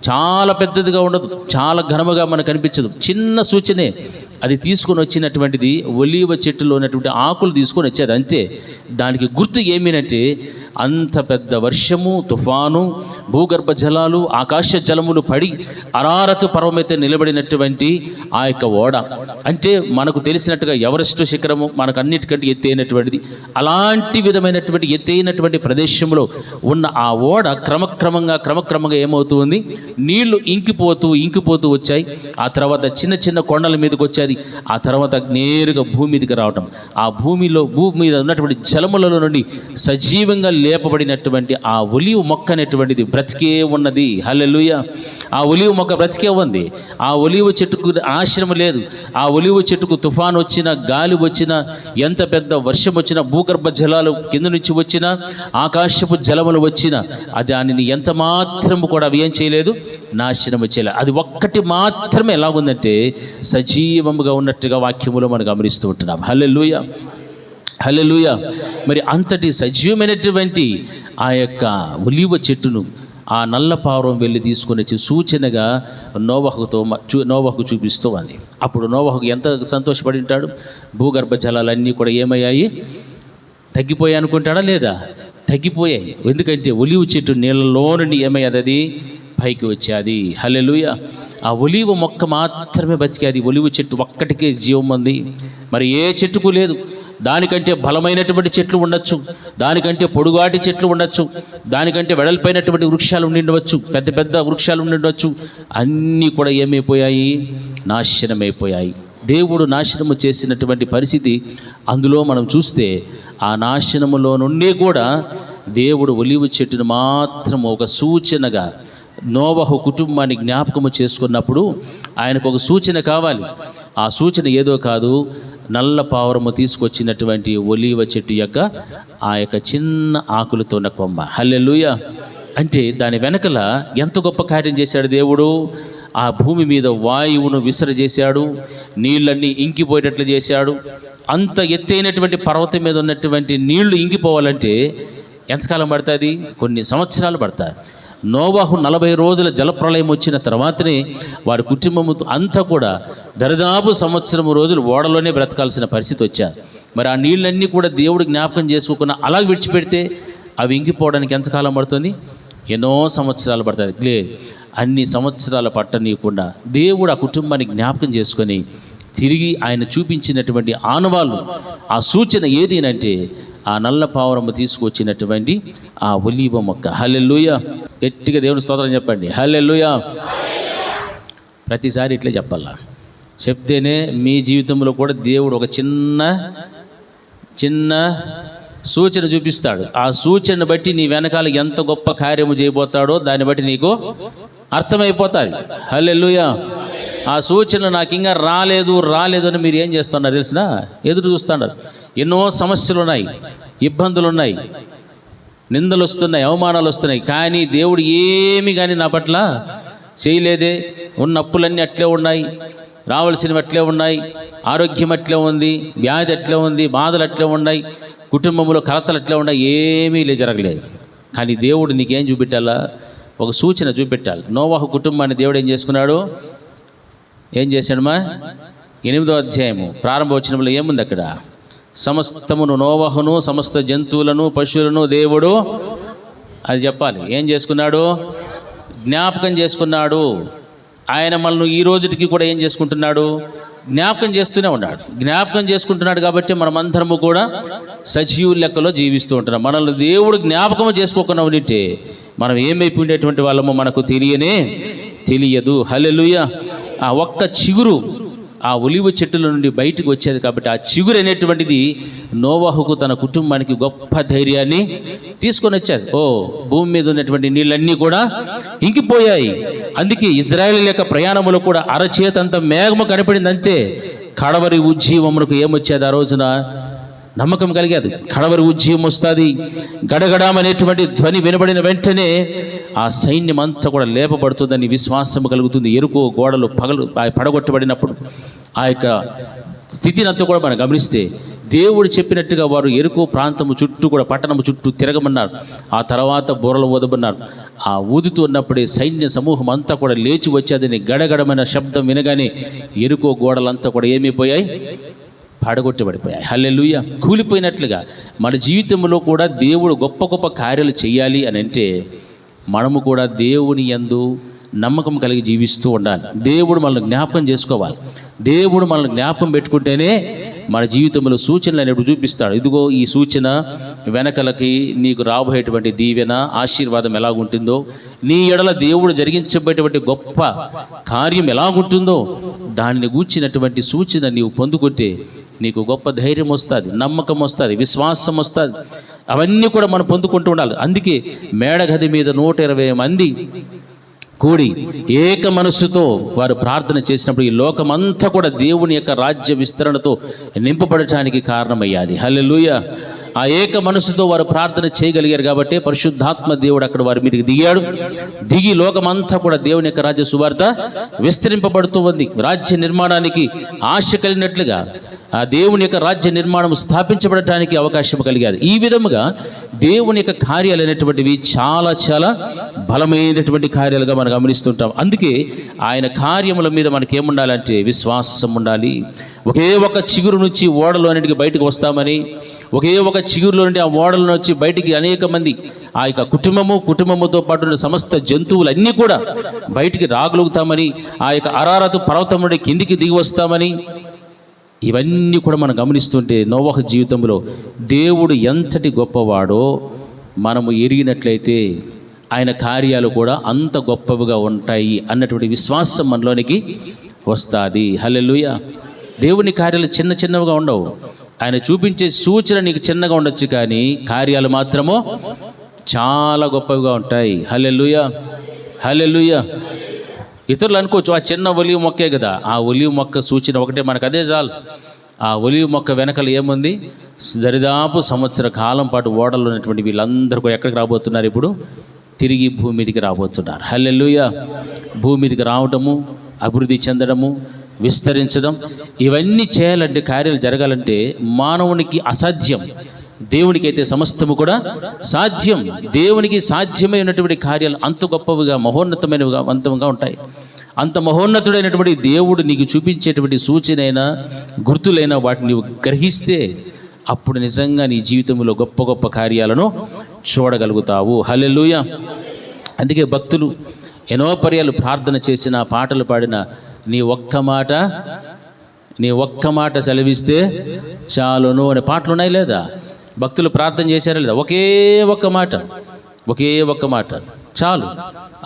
చాలా పెద్దదిగా ఉండదు, చాలా ఘనముగా మనకు కనిపించదు, చిన్న సూచనే. అది తీసుకొని వచ్చినటువంటిది ఒలీవ చెట్టులో ఉన్నటువంటి ఆకులు తీసుకొని వచ్చేది అంతే. దానికి గుర్తు ఏమినంటే అంత పెద్ద వర్షము, తుఫాను, భూగర్భ జలాలు, ఆకాశ జలములు పడి అరారతు పర్వమైతే నిలబడినటువంటి ఆ యొక్క ఓడ, అంటే మనకు తెలిసినట్టుగా ఎవరెస్ట్ శిఖరము మనకు అన్నిటికంటే ఎత్తైనటువంటిది. అలాంటి విధమైనటువంటి ఎత్తైనటువంటి ప్రదేశంలో ఉన్న ఆ ఓడ క్రమక్రమంగా ఏమవుతుంది, నీళ్లు ఇంకిపోతూ వచ్చాయి. ఆ తర్వాత చిన్న చిన్న కొండల మీదకి వచ్చేది. ఆ తర్వాత నేరుగా భూమి మీదకి రావటం. ఆ భూమి మీద ఉన్నటువంటి జలములలో నుండి సజీవంగా లేపబడినటువంటి ఆ ఒలీవ మొక్క అనేటువంటిది బ్రతికే ఉన్నది. హల్లెలూయా. ఆ ఒలీవ మొక్క బ్రతికే ఉంది. ఆ ఒలీవ చెట్టుకు ఆశ్రయం లేదు. ఆ ఒలీవ చెట్టుకు తుఫాను వచ్చినా, గాలి వచ్చినా, ఎంత పెద్ద వర్షం వచ్చినా, భూగర్భ జలాలు కింద నుంచి వచ్చినా, ఆకాశపు జలములు వచ్చినా, అది దానిని ఎంత మాత్రము కూడా అవి ఏం చేయలేదు, నాశనము చేయలేదు. అది ఒక్కటి మాత్రమే ఎలాగుందంటే సజీవముగా ఉన్నట్టుగా వాక్యములో మనం గమనిస్తూ ఉంటున్నాం. హల్లెలూయా, హల్లెలూయా. మరి అంతటి సజీవమైనటువంటి ఆ యొక్క ఒలీవ చెట్టును ఆ నల్ల పావురం వెళ్ళి తీసుకొని వచ్చి సూచనగా నోవహుకు చూపిస్తూ ఉంది. అప్పుడు నోవహుకు ఎంత సంతోషపడి ఉంటాడు. భూగర్భ జలాలన్నీ కూడా ఏమయ్యాయి, తగ్గిపోయాయి అనుకుంటాడా? లేదా, తగ్గిపోయాయి. ఎందుకంటే ఒలీవ చెట్టు నీళ్ళలో నుండి ఏమయ్యాది, అది పైకి వచ్చేది. హల్లెలూయా. ఆ ఒలీవ మొక్క మాత్రమే బతికేది. ఒలీవ చెట్టు ఒక్కటికే జీవం ఉంది, మరి ఏ చెట్టుకు లేదు. దానికంటే బలమైనటువంటి చెట్లు ఉండొచ్చు, దానికంటే పొడుగాటి చెట్లు ఉండొచ్చు, దానికంటే వెడల్పైనటువంటి వృక్షాలు ఉండిండవచ్చు, పెద్ద పెద్ద వృక్షాలు ఉండిండవచ్చు. అన్నీ కూడా ఏమైపోయాయి, నాశనమైపోయాయి. దేవుడు నాశనము చేసినటువంటి పరిస్థితి అందులో మనం చూస్తే, ఆ నాశనములో నుండి కూడా దేవుడు ఒలీవ చెట్టును మాత్రం ఒక సూచనగా నోవహు కుటుంబాన్ని జ్ఞాపకము చేసుకున్నప్పుడు ఆయనకు ఒక సూచన కావాలి. ఆ సూచన ఏదో కాదు, నల్ల పావురము తీసుకొచ్చినటువంటి ఒలీవ చెట్టు యొక్క ఆ యొక్క చిన్న ఆకులతో ఉన్న కొమ్మ. హల్లెలూయా. అంటే దాని వెనకల ఎంత గొప్ప కార్యం చేశాడు దేవుడు. ఆ భూమి మీద వాయువును విసరజేశాడు, నీళ్ళన్నీ ఇంకిపోయేటట్లు చేశాడు. అంత ఎత్తైనటువంటి పర్వతం మీద ఉన్నటువంటి నీళ్లు ఇంకిపోవాలంటే ఎంతకాలం పడుతుంది? కొన్ని సంవత్సరాలు పడతాయి. నోవహు 40 రోజుల జలప్రలయం వచ్చిన తర్వాతనే వారి కుటుంబం అంతా కూడా దరిదాపు 1 సంవత్సరం రోజులు ఓడలోనే బ్రతకాల్సిన పరిస్థితి వచ్చారు. మరి ఆ నీళ్ళన్నీ కూడా దేవుడు జ్ఞాపకం చేసుకోకుండా అలా విడిచిపెడితే అవి ఇంకిపోవడానికి ఎంతకాలం పడుతుంది? ఎన్నో సంవత్సరాలు పడుతుంది. అన్ని సంవత్సరాల పట్టనీయకుండా దేవుడు ఆ కుటుంబాన్ని జ్ఞాపకం చేసుకొని తిరిగి ఆయన చూపించినటువంటి ఆనవాళ్ళు, ఆ సూచన ఏది అంటే ఆ నల్ల పావురము తీసుకొచ్చినటువంటి ఆ ఒలీవ మొక్క. హల్లెలూయా. గట్టిగా దేవుని స్తోత్రం చెప్పండి. హల్లెలూయా. ప్రతిసారి ఇట్లే చెప్పాలా, చెప్తేనే మీ జీవితంలో కూడా దేవుడు ఒక చిన్న సూచన చూపిస్తాడు. ఆ సూచనను బట్టి నీ వెనకాల ఎంత గొప్ప కార్యము చేయబోతాడో దాన్ని బట్టి నీకు అర్థమైపోతాయి. హల్లెలూయా. ఆ సూచన నాకు ఇంకా రాలేదు అని మీరు ఏం చేస్తున్నారు తెలిసినా? ఎదురు చూస్తున్నారు. ఎన్నో సమస్యలు ఉన్నాయి, ఇబ్బందులు ఉన్నాయి, నిందలు వస్తున్నాయి, అవమానాలు వస్తున్నాయి. కానీ దేవుడు ఏమి కానీ నా పట్ల చేయలేదే. ఉన్న అప్పులన్నీ అట్లే ఉన్నాయి, రావాల్సినవి అట్లే ఉన్నాయి, ఆరోగ్యం అట్లే ఉంది, వ్యాధి అట్లే ఉంది, బాధలు అట్లే ఉన్నాయి, కుటుంబంలో కలతలు అట్లే ఉన్నాయి, ఏమీ జరగలేదు. కానీ దేవుడు నీకేం చూపెట్టాలా? ఒక సూచన చూపెట్టాలి. నోవహు కుటుంబాన్ని దేవుడు ఏం చేసుకున్నాడు? ఏం చేశాడమ్మా? 8వ అధ్యాయము ప్రారంభ వచనంలో ఏముంది అక్కడ? సమస్తమును, నోవహును, సమస్త జంతువులను, పశువులను దేవుడు, అది చెప్పాలి, ఏం చేసుకున్నాడు? జ్ఞాపకం చేసుకున్నాడు. ఆయన మనల్ని ఈ రోజుకి కూడా ఏం చేసుకుంటున్నాడు? జ్ఞాపకం చేస్తూనే ఉన్నాడు. జ్ఞాపకం చేసుకుంటున్నాడు కాబట్టి మనమందరము కూడా సజీవుల లెక్కలో జీవిస్తూ ఉంటున్నాం. మనల్ని దేవుడు జ్ఞాపకం చేసుకోకుండా ఉంటే మనం ఏమైపోయినటువంటి వాళ్ళమో మనకు తెలియదు. హల్లెలూయా. ఆ ఒక్క చిగురు ఆ ఒలీవ చెట్టుల నుండి బయటకు వచ్చేది కాబట్టి ఆ చిగురు అనేటువంటిది నోవహుకు తన కుటుంబానికి గొప్ప ధైర్యాన్ని తీసుకొని వచ్చేది. భూమి మీద ఉన్నటువంటి నీళ్ళన్నీ కూడా ఇంకిపోయాయి. అందుకే ఇజ్రాయేల్ యొక్క ప్రయాణములో కూడా అరచేతంత మేఘము కనపడింది. అంతే కడవరి ఉజ్జీవమునకు ఏమొచ్చేది? ఆ రోజున నమ్మకం కలిగేది. కడవరి ఉజ్జీవం వస్తుంది. గడగడమనేటువంటి ధ్వని వినబడిన వెంటనే ఆ సైన్యం అంతా కూడా లేపబడుతుందని విశ్వాసం కలుగుతుంది. ఎరుకో గోడలు పడగొట్టబడినప్పుడు ఆ యొక్క స్థితిని అంతా కూడా మనం గమనిస్తే దేవుడు చెప్పినట్టుగా వారు ఎరుకో ప్రాంతము చుట్టూ కూడా పట్టణము చుట్టూ తిరగమన్నారు. ఆ తర్వాత బూరలు ఊదమన్నారు. ఆ ఊదుతూ ఉన్నప్పుడే సైన్య సమూహం అంతా కూడా లేచి వచ్చేదని గడగడమైన శబ్దం వినగానే ఎరుకో గోడలంతా కూడా ఏమైపోయాయి? పడగొట్టబడిపోయాయి. హల్లెలూయా. కూలిపోయినట్లుగా మన జీవితంలో కూడా దేవుడు గొప్ప గొప్ప కార్యాలు చేయాలి అని అంటే మనము కూడా దేవుని యందు నమ్మకం కలిగి జీవిస్తూ ఉండాలి. దేవుడు మనల్ని జ్ఞాపకం చేసుకోవాలి. దేవుడు మనల్ని జ్ఞాపకం పెట్టుకుంటేనే మన జీవితంలో సూచనలు అనేవి చూపిస్తాడు. ఇదిగో ఈ సూచన వెనకలకి నీకు రాబోయేటువంటి దీవెన ఆశీర్వాదం ఎలాగుంటుందో, నీ ఎడల దేవుడు జరిగించబోయేటువంటి గొప్ప కార్యం ఎలాగుంటుందో దానిని గూర్చినటువంటి సూచన నీవు పొందుకుంటే నీకు గొప్ప ధైర్యం వస్తుంది, నమ్మకం వస్తుంది, విశ్వాసం వస్తుంది. అవన్నీ కూడా మనం పొందుకుంటూ ఉండాలి. అందుకే మేడగది మీద 120 మంది కూడి ఏక మనస్సుతో వారు ప్రార్థన చేసినప్పుడు ఈ లోకమంతా కూడా దేవుని యొక్క రాజ్య విస్తరణతో నింపబడటానికి కారణమయ్యాది. హల్లెలూయా. ఆ ఏక మనస్సుతో వారు ప్రార్థన చేయగలిగారు కాబట్టి పరిశుద్ధాత్మ దేవుడు అక్కడ వారి మీదకి దిగాడు. దిగి లోకమంతా కూడా దేవుని యొక్క రాజ్య సువార్త విస్తరింపబడుతూ ఉంది. రాజ్య నిర్మాణానికి ఆశ కలిగినట్లుగా ఆ దేవుని యొక్క రాజ్య నిర్మాణం స్థాపించబడటానికి అవకాశం కలిగాది. ఈ విధముగా దేవుని యొక్క కార్యాలు అనేటువంటివి చాలా చాలా బలమైనటువంటి కార్యాలుగా మనం గమనిస్తుంటాం. అందుకే ఆయన కార్యముల మీద మనకి ఏముండాలంటే విశ్వాసం ఉండాలి. ఒకే ఒక చిగురు నుంచి ఓడలో అన్నిటికీ బయటకు వస్తామని, ఒకే ఒక చిగురులో నుండి ఆ ఓడలో వచ్చి బయటికి అనేక మంది ఆ యొక్క కుటుంబముతో పాటు ఉన్న సమస్త జంతువులన్నీ కూడా బయటికి రాగలుగుతామని, ఆ యొక్క అరారతు పర్వతం నుండి కిందికి దిగి వస్తామని, ఇవన్నీ కూడా మనం గమనిస్తుంటే నోవహు జీవితంలో దేవుడు ఎంతటి గొప్పవాడో మనము ఎరిగినట్లయితే ఆయన కార్యాలు కూడా అంత గొప్పవిగా ఉంటాయి అన్నటువంటి విశ్వాసం మనలోనికి వస్తుంది. హల్లెలూయా. దేవుని కార్యాలు చిన్న చిన్నవిగా ఉండవు. ఆయన చూపించే సూచన నీకు చిన్నగా ఉండొచ్చు, కానీ కార్యాలు మాత్రము చాలా గొప్పవిగా ఉంటాయి. హల్లెలూయా. హల్లెలూయా. ఇతరులు అనుకోవచ్చు ఆ చిన్న ఒలివ మొక్కే కదా, ఆ ఒలివ మొక్క సూచన ఒకటే మనకు అదే చాలు. ఆ ఒలివ మొక్క వెనకలు ఏముంది? దరిదాపు సంవత్సర కాలం పాటు ఓడల్లో ఉన్నటువంటి వీళ్ళందరూ కూడా ఎక్కడికి రాబోతున్నారు? ఇప్పుడు తిరిగి భూమి మీదకి రాబోతున్నారు. హల్లెలూయా. భూమి మీదకి రావటము, అభివృద్ధి చెందడము, విస్తరించడం, ఇవన్నీ చేయాలంటే, కార్యాలు జరగాలంటే మానవునికి అసాధ్యం. దేవునికి అయితే సమస్తము కూడా సాధ్యం. దేవునికి సాధ్యమైనటువంటి కార్యాలు అంత గొప్పవిగా మహోన్నతమైనవిగా అంతంగా ఉంటాయి. అంత మహోన్నతుడైనటువంటి దేవుడు నీకు చూపించేటువంటి సూచనైనా గుర్తులైన వాటిని నీవు గ్రహిస్తే అప్పుడు నిజంగా నీ జీవితంలో గొప్ప గొప్ప కార్యాలను చూడగలుగుతావు. హల్లెలూయా. అందుకే భక్తులు ఎన్నో పర్యాలు ప్రార్థన చేసిన, పాటలు పాడిన, నీ ఒక్క మాట సెలవిస్తే చాలును అనే పాటలు ఉన్నాయి లేదా? భక్తులు ప్రార్థన చేశారా లేదా? ఒకే ఒక్క మాట చాలు.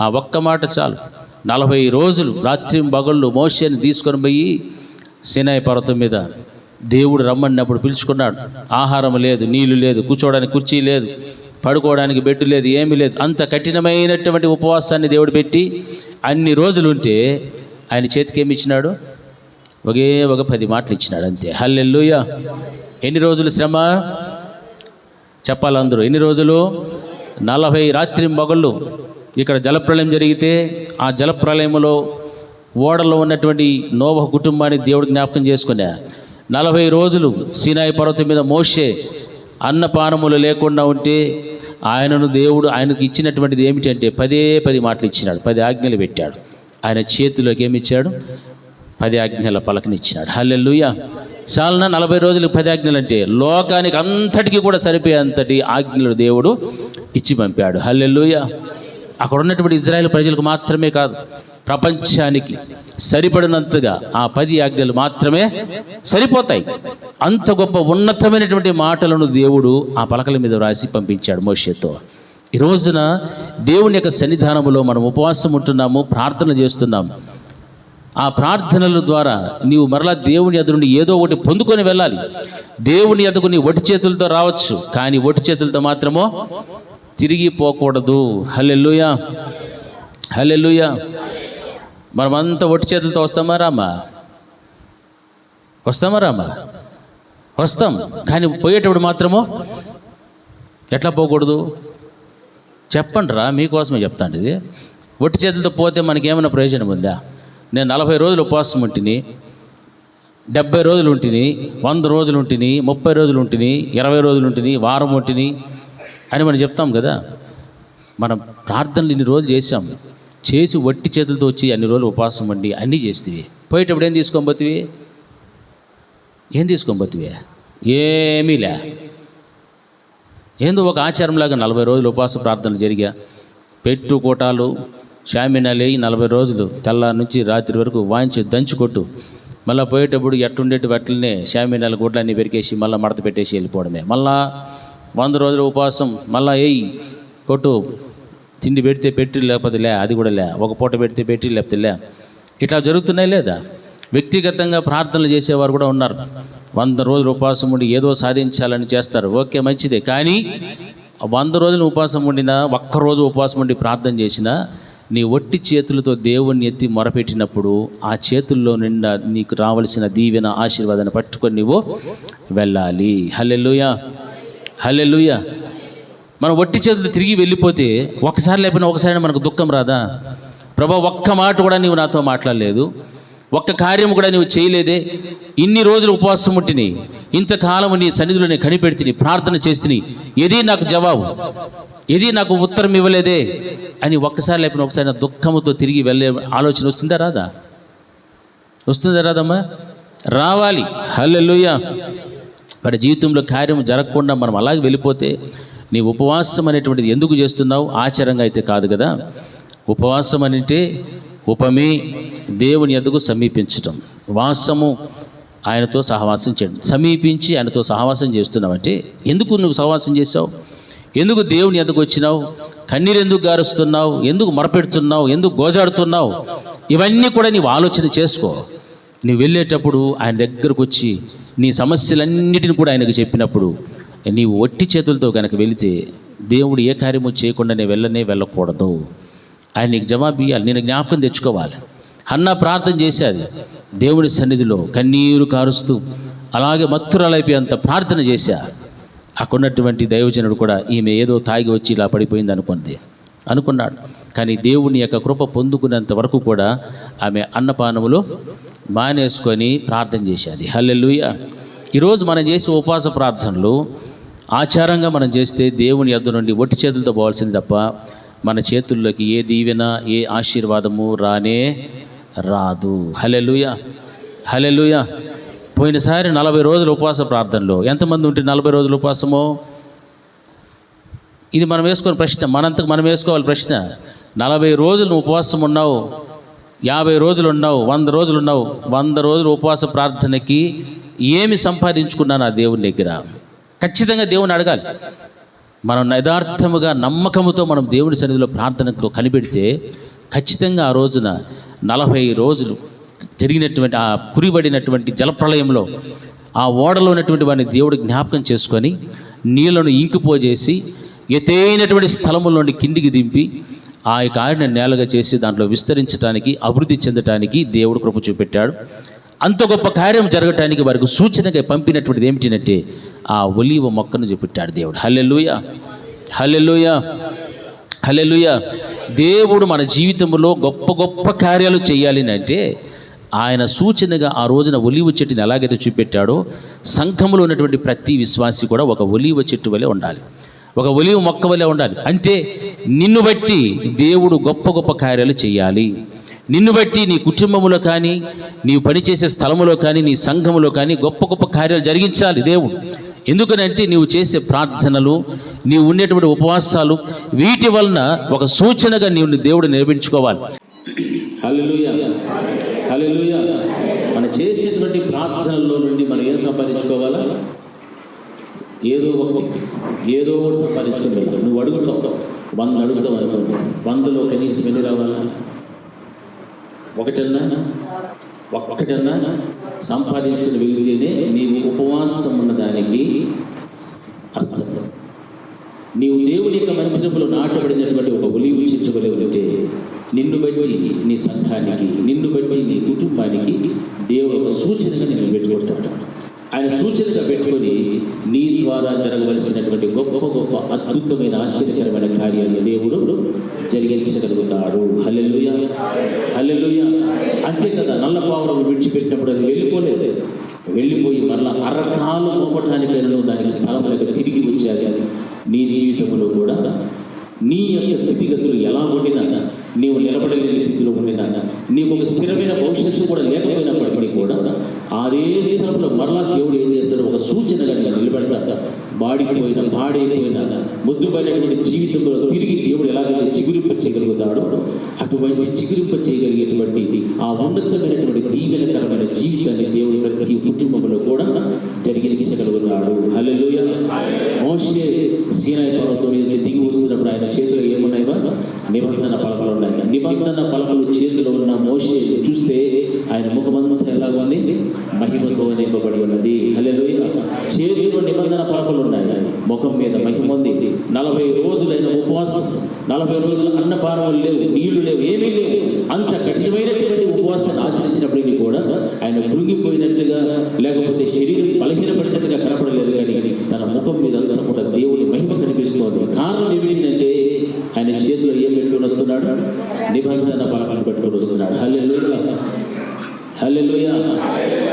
ఆ ఒక్క మాట చాలు. 40 రోజులు రాత్రి పగళ్ళు మోషేని తీసుకొని పోయి సీనాయి పర్వతం మీద దేవుడు రమ్మన్నప్పుడు పిలుచుకున్నాడు. ఆహారం లేదు, నీళ్లు లేదు, కూర్చోవడానికి కుర్చీ లేదు, పడుకోవడానికి బెడ్ లేదు, ఏమీ లేదు. అంత కఠినమైనటువంటి ఉపవాసాన్ని దేవుడు పెట్టి అన్ని రోజులు ఉంటే ఆయన చేతికి ఏమి ఇచ్చినాడు? ఒకే 10 మాటలు ఇచ్చినాడు అంతే. హల్లెలూయా. ఎన్ని రోజులు శ్రమ చెప్పాలి అందరూ? ఎన్ని రోజులు? 40 రాత్రి పగళ్ళు. ఇక్కడ జలప్రలయం జరిగితే ఆ జలప్రలయంలో ఓడలో ఉన్నటువంటి నోవహు కుటుంబాన్ని దేవుడు జ్ఞాపకం చేసుకున్నా. 40 రోజులు సీనాయి పర్వతం మీద మోషే అన్నపానములు లేకుండా ఉంటే ఆయనకు ఇచ్చినటువంటిది ఏమిటంటే 10 మాటలు ఇచ్చినాడు, 10 ఆజ్ఞలు పెట్టాడు. ఆయన చేతిలోకి ఏమిచ్చాడు? 10 ఆజ్ఞల పలకనిచ్చినాడు. హల్లెలూయా. చాలనా 40 రోజులకు 10 ఆజ్ఞలు అంటే లోకానికి అంతటికీ కూడా సరిపోయేంతటి ఆజ్ఞలు దేవుడు ఇచ్చి పంపాడు. హల్లెలూయా. అక్కడ ఉన్నటువంటి ఇజ్రాయేల్ ప్రజలకు మాత్రమే కాదు, ప్రపంచానికి సరిపడినంతగా ఆ 10 ఆజ్ఞలు మాత్రమే సరిపోతాయి. అంత గొప్ప ఉన్నతమైనటువంటి మాటలను దేవుడు ఆ పలకల మీద రాసి పంపించాడు మోషేతో. ఈ రోజున దేవుని యొక్క సన్నిధానంలో మనం ఉపవాసం ఉంటున్నాము, ప్రార్థన చేస్తున్నాము. ఆ ప్రార్థనల ద్వారా నీవు మరలా దేవుని ఎదురు నుండి ఏదో ఒకటి పొందుకొని వెళ్ళాలి. దేవుని ఎదుగు నీ ఒట్టి చేతులతో రావచ్చు, కానీ ఒట్టి చేతులతో మాత్రమో తిరిగిపోకూడదు. హల్లెలూయా. హల్లెలూయా. మనమంతా ఒట్టి చేతులతో వస్తామా రామా? వస్తాం. కానీ పోయేటప్పుడు మాత్రమో ఎట్లా పోకూడదు చెప్పండి రా, మీకోసమే చెప్తాండి. ఇది ఒట్టి చేతులతో పోతే మనకేమైనా ప్రయోజనం ఉందా? నేను 40 రోజులు ఉపవాసం ఉంటిని, 70 రోజులు ఉంటిని, 100 రోజులు ఉంటిని, 30 రోజులు ఉంటిని, 20 రోజులు ఉంటిని, వారం ఉంటిని అని మనం చెప్తాం కదా. మనం ప్రార్థనలు ఇన్ని రోజులు చేసి ఒట్టి చేతులతో వచ్చి అన్ని రోజులు ఉపవాసం ఉండి అన్నీ చేస్తేవి, పోయేటప్పుడు ఏం తీసుకొని పోతేవి? ఏం తీసుకొని పోతివే? ఏమీ లే. ఏందో ఒక ఆచారంలాగా 40 రోజులు ఉపవాస ప్రార్థనలు జరిగా, పెట్టు కోటాలు షామినాలు 40 రోజులు తెల్లారి నుంచి రాత్రి వరకు వాయించి దంచుకొట్టు, మళ్ళీ పోయేటప్పుడు ఎట్టుండేటి వాటినే షామినాలు గుడ్లన్నీ పెరికేసి మళ్ళీ మడత పెట్టేసి వెళ్ళిపోవడమే. మళ్ళా 100 రోజుల ఉపవాసం, మళ్ళీ కొట్టు, తిండి పెడితే పెట్టి లేకపోతే లే, అది కూడా లే, ఒక పూట పెడితే పెట్టి లేకపోతే లే. ఇట్లా జరుగుతున్నాయి లేదా? వ్యక్తిగతంగా ప్రార్థనలు చేసేవారు కూడా ఉన్నారు. 100 రోజులు ఉపవాసం ఉండి ఏదో సాధించాలని చేస్తారు, ఓకే మంచిదే. కానీ 100 రోజులు ఉపవాసం ఉండినా, ఒక్కరోజు ఉపవాసం ఉండి ప్రార్థన చేసినా, నీ ఒట్టి చేతులతో దేవుణ్ణి ఎత్తి మొరపెట్టినప్పుడు ఆ చేతుల్లో నిండా నీకు రావాల్సిన దీవెన ఆశీర్వాదాన్ని పట్టుకొని నువ్వు వెళ్ళాలి. హల్లెలూయా, హల్లెలూయా. మనం ఒట్టి చేతులు తిరిగి వెళ్ళిపోతే ఒకసారి లేకపోయినా ఒకసారి మనకు దుఃఖం రాదా? ప్రభా, ఒక్క మాట కూడా నీవు నాతో మాట్లాడలేదు, ఒక్క కార్యం కూడా నువ్వు చేయలేదే, ఇన్ని రోజులు ఉపవాసం ఉంటిని, ఇంతకాలం నీ సన్నిధిలో నేను కనిపెడితిని, ప్రార్థన చేస్తుని, ఏది నాకు జవాబు, ఏది నాకు ఉత్తరం ఇవ్వలేదే అని ఒక్కసారి లేకపోయినా ఒకసారి దుఃఖంతో తిరిగి వెళ్ళే ఆలోచన వస్తుందా రాదా? వస్తుందా రాదమ్మా? రావాలి. హల్లెలూయా. మరి జీవితంలో కార్యం జరగకుండా మనం అలాగే వెళ్ళిపోతే, నీ ఉపవాసం అనేటువంటిది ఎందుకు చేస్తున్నావు? ఆచారంగా అయితే కాదు కదా. ఉపవాసం అంటే ఉపమే దేవుని ఎదుగు సమీపించటం, వాసము ఆయనతో సహవాసం చేయడం. సమీపించి ఆయనతో సహవాసం చేస్తున్నావంటే ఎందుకు నువ్వు సహవాసం చేసావు? ఎందుకు దేవుని ఎదుగు వచ్చినావు? కన్నీరు ఎందుకు గారుస్తున్నావు? ఎందుకు మొరపెడుతున్నావు? ఎందుకు గోజాడుతున్నావు? ఇవన్నీ కూడా నీవు ఆలోచన చేసుకో. నీవు వెళ్ళేటప్పుడు ఆయన దగ్గరకు వచ్చి నీ సమస్యలన్నిటిని కూడా ఆయనకు చెప్పినప్పుడు, నీవు ఒట్టి చేతులతో కనుక వెళితే దేవుడు ఏ కార్యము చేయకుండానే వెళ్ళకూడదు. ఆయన నీకు జవాబు ఇవ్వాలి. నేను జ్ఞాపకం తెచ్చుకోవాలి. హన్నా ప్రార్థన చేసేది దేవుని సన్నిధిలో కన్నీరు కారుస్తూ, అలాగే మత్తురాలైపోయేంత ప్రార్థన చేశా. అక్కడున్నటువంటి దైవజనుడు కూడా ఈమె ఏదో తాగి వచ్చి ఇలా పడిపోయింది అనుకున్నాడు. కానీ దేవుని యొక్క కృప పొందుకునేంత వరకు కూడా ఆమె అన్నపానములో మానేసుకొని ప్రార్థన చేసేది. హల్లెలూయా. ఈరోజు మనం చేసే ఉపవాస ప్రార్థనలు ఆచారంగా మనం చేస్తే దేవుని యొద్ద నుండి ఒట్టి చేతులతో పోవాల్సింది తప్ప మన చేతుల్లోకి ఏ దీవెన, ఏ ఆశీర్వాదము రానే రాదు. హల్లెలూయా, హల్లెలూయా. పోయినసారి 40 రోజుల ఉపవాస ప్రార్థనలో ఎంతమంది ఉంటే 40 రోజుల ఉపవాసమో? ఇది మనం వేసుకునే ప్రశ్న, మనంతకు మనం వేసుకోవాలి ప్రశ్న. 40 రోజులు ఉపవాసం ఉన్నావు, 50 రోజులు ఉన్నావు, 100 రోజులు ఉన్నావు, 100 రోజులు ఉపవాస ప్రార్థనకి ఏమి సంపాదించుకున్నాను ఆ దేవుని దగ్గర? ఖచ్చితంగా దేవుని అడగాలి. మనం యథార్థముగా నమ్మకముతో మనం దేవుని సన్నిధిలో ప్రార్థనతో కనిపెడితే ఖచ్చితంగా ఆ రోజున 40 రోజులు జరిగినటువంటి ఆ కురిబడినటువంటి జలప్రళయంలో ఆ ఓడలో ఉన్నటువంటి వారిని దేవుడు జ్ఞాపకం చేసుకొని నీళ్లను ఇంకిపోజేసి ఎత్తైనటువంటి స్థలముల నుండి కిందికి దింపి ఆ యొక్క ఆయన నేలగా చేసి దాంట్లో విస్తరించడానికి, అభివృద్ధి చెందటానికి దేవుడు కృప చూపెట్టాడు. అంత గొప్ప కార్యం జరగటానికి వారికి సూచనగా పంపినటువంటిది ఏమిటంటే ఆ ఒలీవ మొక్కను చూపెట్టాడు దేవుడు. హల్లెలూయా, హల్లెలూయా, హల్లెలూయా. దేవుడు మన జీవితంలో గొప్ప గొప్ప కార్యాలు చేయాలి అంటే ఆయన సూచనగా ఆ రోజున ఒలీవ చెట్టుని ఎలాగైతే చూపెట్టాడో సంఘములో ఉన్నటువంటి ప్రతి విశ్వాసి కూడా ఒక ఒలీవ చెట్టు వలె ఉండాలి, ఒక ఒలీవ మొక్క వలె ఉండాలి. అంటే నిన్ను బట్టి దేవుడు గొప్ప గొప్ప కార్యాలు చేయాలి. నిన్ను బట్టి నీ కుటుంబంలో కానీ, నీవు పనిచేసే స్థలములో కానీ, నీ సంఘములో కానీ గొప్ప గొప్ప కార్యాలు జరిగించాలి దేవుడు. ఎందుకనంటే నీవు చేసే ప్రార్థనలు, నీవు ఉండేటువంటి ఉపవాసాలు, వీటి వలన ఒక సూచనగా నీవు దేవుడు నిర్మించుకోవాలి. హల్లెలూయా, హల్లెలూయా. మనం చేసేటువంటి ప్రార్థనల్లో నుండి మనం ఏం సంపాదించుకోవాలా? ఏదో ఒకటి సంపాదించుకొని వెళ్ళాలి. నువ్వు అడుగుతావు, 100 అడుగుతావు అనుకోండి, 100లో కనీసం ఎన్ని రావాలా? ఒకటన్నా సంపాదించుకుని వెళితేనే నీవు ఉపవాసం ఉన్నదానికి అర్థం. నీవు దేవుని యొక్క మందిరములో నాటబడినటువంటి ఒక ఒలీవ చెట్టు వలె ఉంటే నిన్ను బట్టి నీ సంఘానికి, నిన్ను బట్టి నీ కుటుంబానికి దేవుడు ఒక సూచనగా నేను పెట్టుకుంటాడు. ఆయన సూచనగా పెట్టుకొని నీ ద్వారా జరగవలసినటువంటి గొప్ప గొప్ప అద్భుతమైన ఆశ్చర్యకరమైన కార్యాలను దేవుడు జరిగించగలుగుతాడు. హల్లెలూయా, హల్లెలూయా. అంతే కదా, నల్ల పావురం విడిచిపెట్టినప్పుడు అది వెళ్ళిపోయి మరలా అరకాలు మోపటానికైనా దానికి స్థలం లేక తిరిగి వచ్చేది. నీ జీవితంలో కూడా నీ యొక్క స్థితిగతులు ఎలా ఉండినా, నీవు నిలబడలేని స్థితిలో ఉండినా, నీకు ఒక స్థిరమైన భవిష్యత్తు కూడా లేకపోయినప్పటికీ కూడా అదే స్థలంలో మరలా దేవుడు ఏం చేస్తాడు, ఒక సూచనగా నేను నిలబెడతాడు. పాడైపోయిన ముద్దుపడినటువంటి జీవితంలో తిరిగి దేవుడు ఎలాగైతే చిగురింప చేయగలుగుతాడో అటువంటి చిగురింప చేయగలిగేటువంటి ఆ ఉన్నతమైనటువంటి దీవెనకరమైన జీవితాన్ని దేవుడు ప్రతి కుటుంబంలో కూడా జరిగించగలుగుతాడు. హల్లెలూయా. మోషే సీనాయి పర్వతం మీద దిగి వస్తున్నప్పుడు ఆయన చేతిలో ఏమున్నాయో నిబంధన పలకలు ఉన్నాయి. నిబంధన పలకలు చేతిలో ఉన్న మోషే చూస్తే ఆయన ముఖమంతా ఎలాగ ఉంది, మహిమతో నింపబడి ఉన్నది. హల్లెలూయా. చేతిలో నిబంధన పలకలు ఉన్నాయి, ముఖం మీద మహిమ ఉంది. 40 రోజులైన ఉపవాసం, 40 రోజులు అన్నపానములు లేవు, నీళ్లు లేవు, ఏమీ లేవు. అంత కఠినమైనటువంటి ఉపవాసాన్ని ఆచరించినప్పటికీ కూడా ఆయన కృంగిపోయినట్టుగా లేకపోతే శరీరం బలహీనపడినట్టుగా కనపడలేదు. కానీ తన ముఖం మీద అంతా కూడా దేవుని మహిమ కనిపిస్తోంది. కారణం ఏమిటంటే ఆయన చేతిలో ఏం పెట్టుకొని వస్తున్నాడు, నిబంధన పలకలు పెట్టుకొని వస్తున్నాడు. హల్లెలూయా, హల్లెలూయా.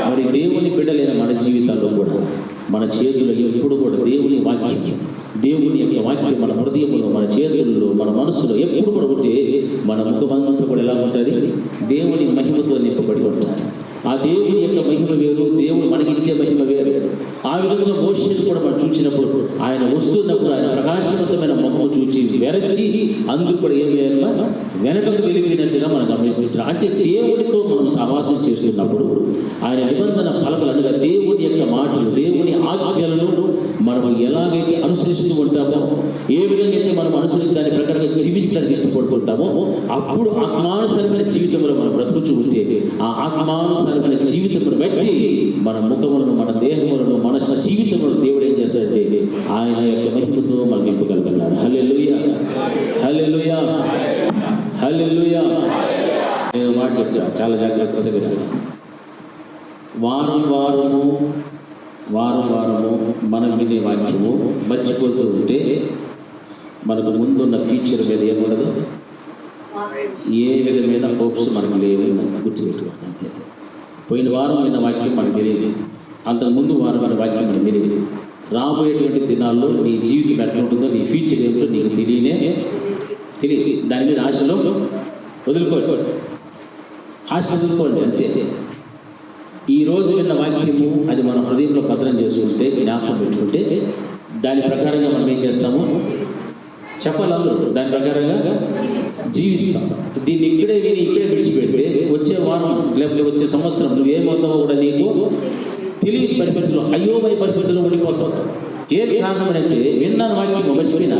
మరి దేవుని బిడ్డలైన మన జీవితాల్లో కూడా మన చేతుల్లో ఎప్పుడు కూడా దేవుని వాక్యం, దేవుని యొక్క వాక్యం మన హృదయంలో, మన చేతుల్లో, మన మనసులో ఎప్పుడు కూడా ఉంటే మన ముఖమంతా కూడా ఎలా ఉంటుంది, దేవుని మహిమతో నింపబడి ఉంటుంది. ఆ దేవుని యొక్క మహిమ వేరు, దేవుడు మనకిచ్చే మహిమ వేరు. ఆ విధంగా మోషేని కూడా మనం చూసినప్పుడు ఆయన వస్తున్నప్పుడు ఆయన ప్రకాశవంతమైన ముఖము చూచి వెరచి అందుకు కూడా ఏం వేయాలన్నా వెనకకు వెళ్ళిపోయినట్టుగా మనం గమనిస్తున్నాం. అంటే దేవుడితో మనం సహవాసం చేస్తున్నప్పుడు ఆయన నిబంధన పలకలు అనగా దేవుని యొక్క మాటలు, దేవుని ఆజ్ఞలను మనం ఎలాగైతే అనుసరిస్తూ ఉంటామో, ఏ విధంగా అయితే మనం అనుసరించి దాని ప్రకారంగా జీవించడానికి ఇష్టపడుతుంటామో అప్పుడు ఆత్మానుసరమైన జీవితంలో మనం బ్రతుకుతూ ఉంటే ఆ ఆత్మానుసరమైన జీవితంలో బట్టి మన ముఖములను, మన దేహములను, మన జీవితంలో దేవుడు ఏం చేస్తాడంటే ఆయన యొక్క మహిమతో మనం నింపగలుగుతాడు. హల్లెలూయా, హల్లెలూయా, హల్లెలూయా. నేను మాట చెప్తాను, చాలా జాగ్రత్తగా. వారం వారము మనం వినే వాక్యము మర్చిపోతూ ఉంటే మనకు ముందున్న ఫ్యూచర్ మీద ఏమన్నదో ఏ విధమైన హోప్స్ మనకు లేవు గుర్తుపెట్టుకోవాలి. అంతే. పోయిన వారం విన్న వాక్యం మనకు తెలియదు, అంతకుముందు వారం విన్న వాక్యం మనకు తెలియదు. రాబోయేటువంటి దినాల్లో నీ జీవితం ఎట్లా ఉంటుందో, నీ ఫ్యూచర్ ఏమిటో నీకు తెలియదు. దాని మీద ఆశలో వదులుకోండి, ఆశ వదులుకోండి. అంతే. ఈ రోజు విన్న వాక్యము అది మన హృదయంలో భద్రం చేసుకుంటే, జ్ఞాపకం పెట్టుకుంటే దాని ప్రకారంగా మనం ఏం చేస్తాము చెప్పాలి, దాని ప్రకారంగా జీవిస్తాం. దీన్ని ఇక్కడే విని ఇక్కడే విడిచిపెడితే వచ్చే వారం లేకపోతే వచ్చే సంవత్సరం నువ్వు ఏమవుతావో కూడా నీకు తెలియని పరిస్థితుల్లో, అయోమయ పరిస్థితుల్లో ఉండిపోతావు. ఏ కారణం అంటే విన్న వాక్యం మర్చిపోయినా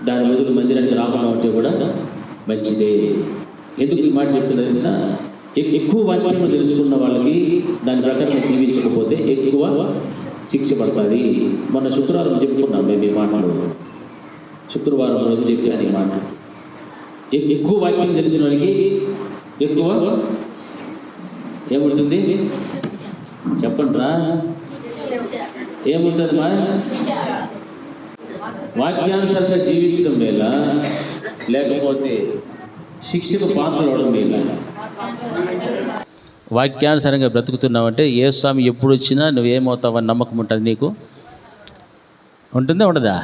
దాని బదులు మందిరానికి రాకుండా ఉంటే కూడా మంచిదే. ఎందుకు ఈ మాట చెప్తున్నా తెలిసిన, ఎక్కువ వాక్యం తెలుసుకున్న వాళ్ళకి దాని ప్రకారం జీవించకపోతే ఎక్కువ శిక్ష పడుతుంది. మొన్న శుక్రవారం చెప్పుకున్నాం మేము ఈ మాటలు, శుక్రవారం రోజు చెప్పాను ఈ మాటలు. ఎక్కువ వాక్యం తెలిసిన వాడికి ఎక్కువ ఏముంటుంది చెప్పండి రా, ఏముంటుంది మా వాక్యానుసారంగా జీవించడం మేల లేకపోతే శిక్షకు పాత్రలు అవడం మేల? వాక్యానుసారంగా బ్రతుకుతున్నావంటే ఏ స్వామి ఎప్పుడు వచ్చినా నువ్వేమవుతావని నమ్మకం ఉంటుంది, నీకు ఉంటుందా ఉండదా?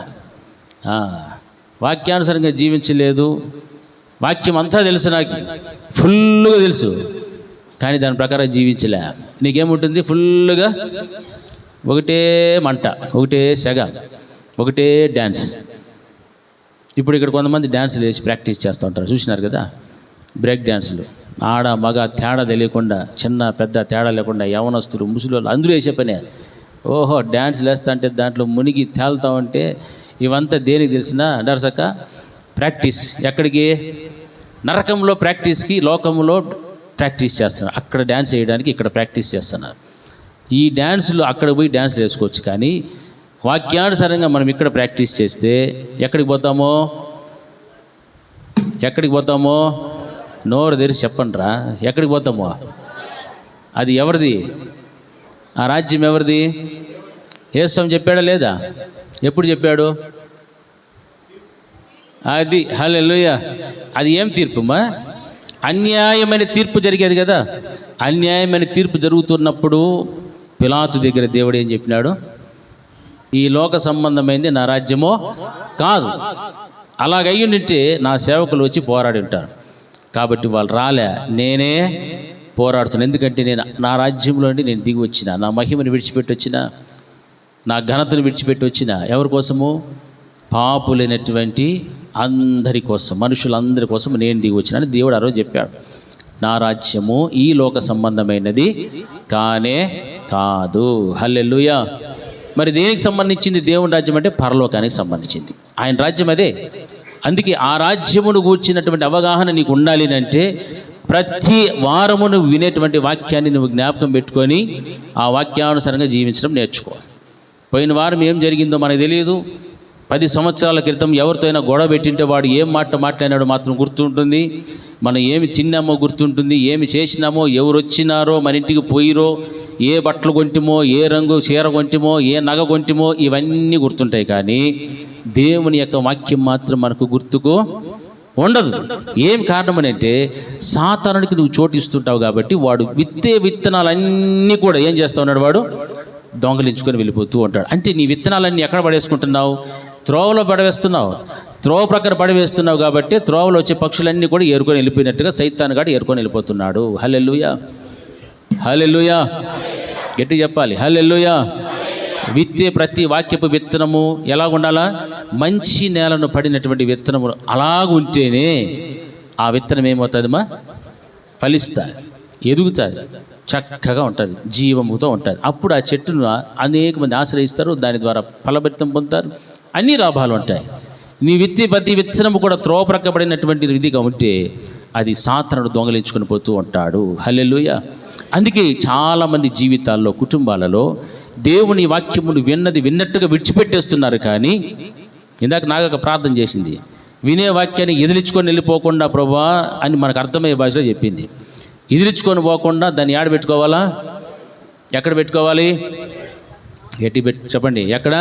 వాక్యానుసారంగా జీవించలేదు, వాక్యం అంతా తెలుసు, నాకు ఫుల్గా తెలుసు, కానీ దాని ప్రకారం జీవించలే, నీకేముంటుంది? ఫుల్గా ఒకటే మంట, ఒకటే సెగ, ఒకటే డ్యాన్స్. ఇప్పుడు ఇక్కడ కొంతమంది డ్యాన్సులు వేసి ప్రాక్టీస్ చేస్తూ ఉంటారు, చూసినారు కదా, బ్రేక్ డ్యాన్సులు. ఆడ మగ తేడా తెలియకుండా, చిన్న పెద్ద తేడా లేకుండా యవనస్తులు, ముసలి అందరూ వేసే పనే. ఓహో, డ్యాన్సులు వేస్తా అంటే దాంట్లో మునిగి తేలుతా ఉంటే ఇవంతా దేనికి తెలిసినా నరసక ప్రాక్టీస్. ఎక్కడికి? నరకంలో ప్రాక్టీస్కి, లోకంలో ప్రాక్టీస్ చేస్తున్నారు. అక్కడ డ్యాన్స్ వేయడానికి ఇక్కడ ప్రాక్టీస్ చేస్తున్నారు. ఈ డ్యాన్సులు అక్కడ పోయి డ్యాన్సులు వేసుకోవచ్చు, కానీ వాక్యానుసారంగా మనం ఇక్కడ ప్రాక్టీస్ చేస్తే ఎక్కడికి పోతామో నోరు తెరిచి చెప్పండి రా, ఎక్కడికి పోతామో? అది ఎవరిది? ఆ రాజ్యం ఎవరిది? యేసు చెప్పాడా లేదా? ఎప్పుడు చెప్పాడు? అది హల్లెలూయా. అది ఏం తీర్పుమా? అన్యాయమైన తీర్పు జరిగేది కదా. అన్యాయమైన తీర్పు జరుగుతున్నప్పుడు పిలాతు దగ్గర దేవుడు ఏం చెప్పినాడు? ఈ లోక సంబంధమైంది నా రాజ్యమో కాదు, అలాగయ్యుంటే నా సేవకులు వచ్చి పోరాడి ఉంటారు. కాబట్టి వాళ్ళు రాలే, నేనే పోరాడుతున్నాను. ఎందుకంటే నేను నా రాజ్యంలో నేను దిగి వచ్చిన, నా మహిమను విడిచిపెట్టి వచ్చిన, నా ఘనతను విడిచిపెట్టి వచ్చిన ఎవరి కోసము? పాపులైనటువంటి అందరి కోసం, మనుషులందరి కోసం నేను దిగి వచ్చిన అని దేవుడు ఆ రోజు చెప్పాడు. నా రాజ్యము ఈ లోక సంబంధమైనది కానే కాదు. హల్లెలూయా. మరి దేనికి సంబంధించింది దేవుని రాజ్యం అంటే? పరలోకానికి సంబంధించింది. ఆయన రాజ్యం అదే. అందుకే ఆ రాజ్యమును గూర్చినటువంటి అవగాహన నీకు ఉండాలి అంటే ప్రతి వారము నువ్వు వినేటువంటి వాక్యాన్ని నువ్వు జ్ఞాపకం పెట్టుకొని ఆ వాక్యానుసారంగా జీవించడం నేర్చుకో. పోయిన వారం ఏం జరిగిందో మనకు తెలియదు. 10 సంవత్సరాల క్రితం ఎవరితో అయినా గొడవ పెట్టింటే వాడు ఏం మాట్లాడినాడో మాత్రం గుర్తుంటుంది. మనం ఏమి తిన్నామో గుర్తుంటుంది, ఏమి చేసినామో, ఎవరు వచ్చినారో, మన ఇంటికి పోయిరో, ఏ బట్టలు కొంటిమో, ఏ రంగు చీర కొంటిమో, ఏ నగ కొంటిమో, ఇవన్నీ గుర్తుంటాయి. కానీ దేవుని యొక్క వాక్యం మాత్రం మనకు గుర్తుకు ఉండదు. ఏం కారణం అని అంటే సాతానుడికి నువ్వు చోటు ఇస్తుంటావు కాబట్టి వాడు విత్తనాలన్నీ కూడా ఏం చేస్తూ ఉన్నాడు? వాడు దొంగలించుకొని వెళ్ళిపోతూ ఉంటాడు. అంటే నీ విత్తనాలన్నీ ఎక్కడ పడేసుకుంటున్నావు? త్రోవలో పడవేస్తున్నావు. త్రోవ ప్రకారం పడవేస్తున్నావు కాబట్టి త్రోవలో వచ్చే పక్షులన్నీ కూడా ఏరుకొని వెళ్ళిపోయినట్టుగా సైతాను గాడు ఏరుకొని వెళ్ళిపోతున్నాడు. హల్లెలూయా, హల్లెలూయా. గట్టి చెప్పాలి, హల్లెలూయా. విత్తే ప్రతి వాక్యపు విత్తనము ఎలా ఉండాలా? మంచి నేలను పడినటువంటి విత్తనము అలాగుంటేనే ఆ విత్తనం ఏమవుతుందమ్మా? ఫలిస్తుంది, ఎదుగుతుంది, చక్కగా ఉంటుంది, జీవముతో ఉంటుంది. అప్పుడు ఆ చెట్టును అనేక మంది ఆశ్రయిస్తారు, దాని ద్వారా ఫలభరితం పొందుతారు, అన్ని లాభాలు ఉంటాయి. నీ విత్తే ప్రతి విత్తనము కూడా త్రోవప్రక్కబడినటువంటి విధిగా ఉంటే అది సాతానుడు దొంగలించుకొని పోతూ ఉంటాడు. హల్లెలూయా. అందుకే చాలామంది జీవితాల్లో, కుటుంబాలలో దేవుని వాక్యమును విన్నట్టుగా విడిచిపెట్టేస్తున్నారు. కానీ ఇందాక నాగక ప్రార్థన చేసింది, వినే వాక్యాన్ని ఎదిరించుకొని వెళ్ళిపోకుండా ప్రభువా అని మనకు అర్థమయ్యే భాషలో చెప్పింది. ఎదిరించుకొని పోకుండా దాన్ని ఏడ పెట్టుకోవాలా? ఎక్కడ పెట్టుకోవాలి? గట్టి చెప్పండి, ఎక్కడ?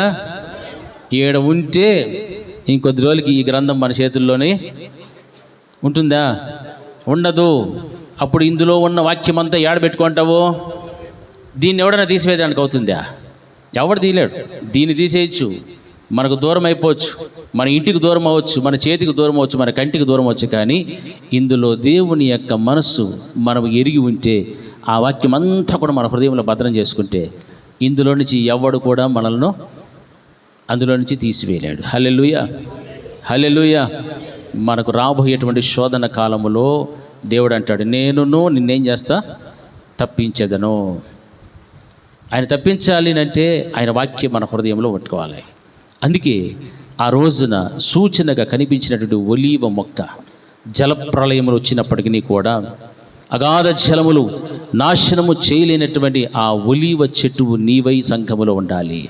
ఈడ ఉంటే ఇంకొద్ది రోజులకి ఈ గ్రంథం మన చేతుల్లోనే ఉంటుందా? ఉండదు. అప్పుడు ఇందులో ఉన్న వాక్యం అంతా ఏడ పెట్టుకుంటావు? దీన్ని ఎవడైనా తీసివేయడానికి అవుతుందా? ఎవడు తీయలేడు. దీన్ని తీసేయచ్చు, మనకు దూరం అయిపోవచ్చు, మన ఇంటికి దూరం అవ్వచ్చు, మన చేతికి దూరం అవ్వచ్చు, మన కంటికి దూరం అవ్వచ్చు. కానీ ఇందులో దేవుని యొక్క మనస్సు మనం ఎరిగి ఉంటే, ఆ వాక్యం అంతా కూడా మన హృదయంలో భద్రం చేసుకుంటే, ఇందులో నుంచి ఎవడు కూడా మనల్ని అందులో నుంచి తీసివేయలేడు. హల్లెలూయా, హల్లెలూయా. మనకు రాబోయేటువంటి శోధన కాలములో దేవుడు అంటాడు, నేనును నిన్నేం చేస్తా? తప్పించేదను. ఆయన తప్పించాలి అంటే ఆయన వాక్యం మన హృదయంలో పట్టుకోవాలి. అందుకే ఆ రోజున సూచనగా కనిపించినటువంటి ఒలీవ మొక్క జలప్రళయములు వచ్చినప్పటికీ కూడా అగాధ జలములు నాశనము చేయలేనటువంటి ఆ ఒలీవ చెట్టు నీవై సంఘములో ఉండాలి.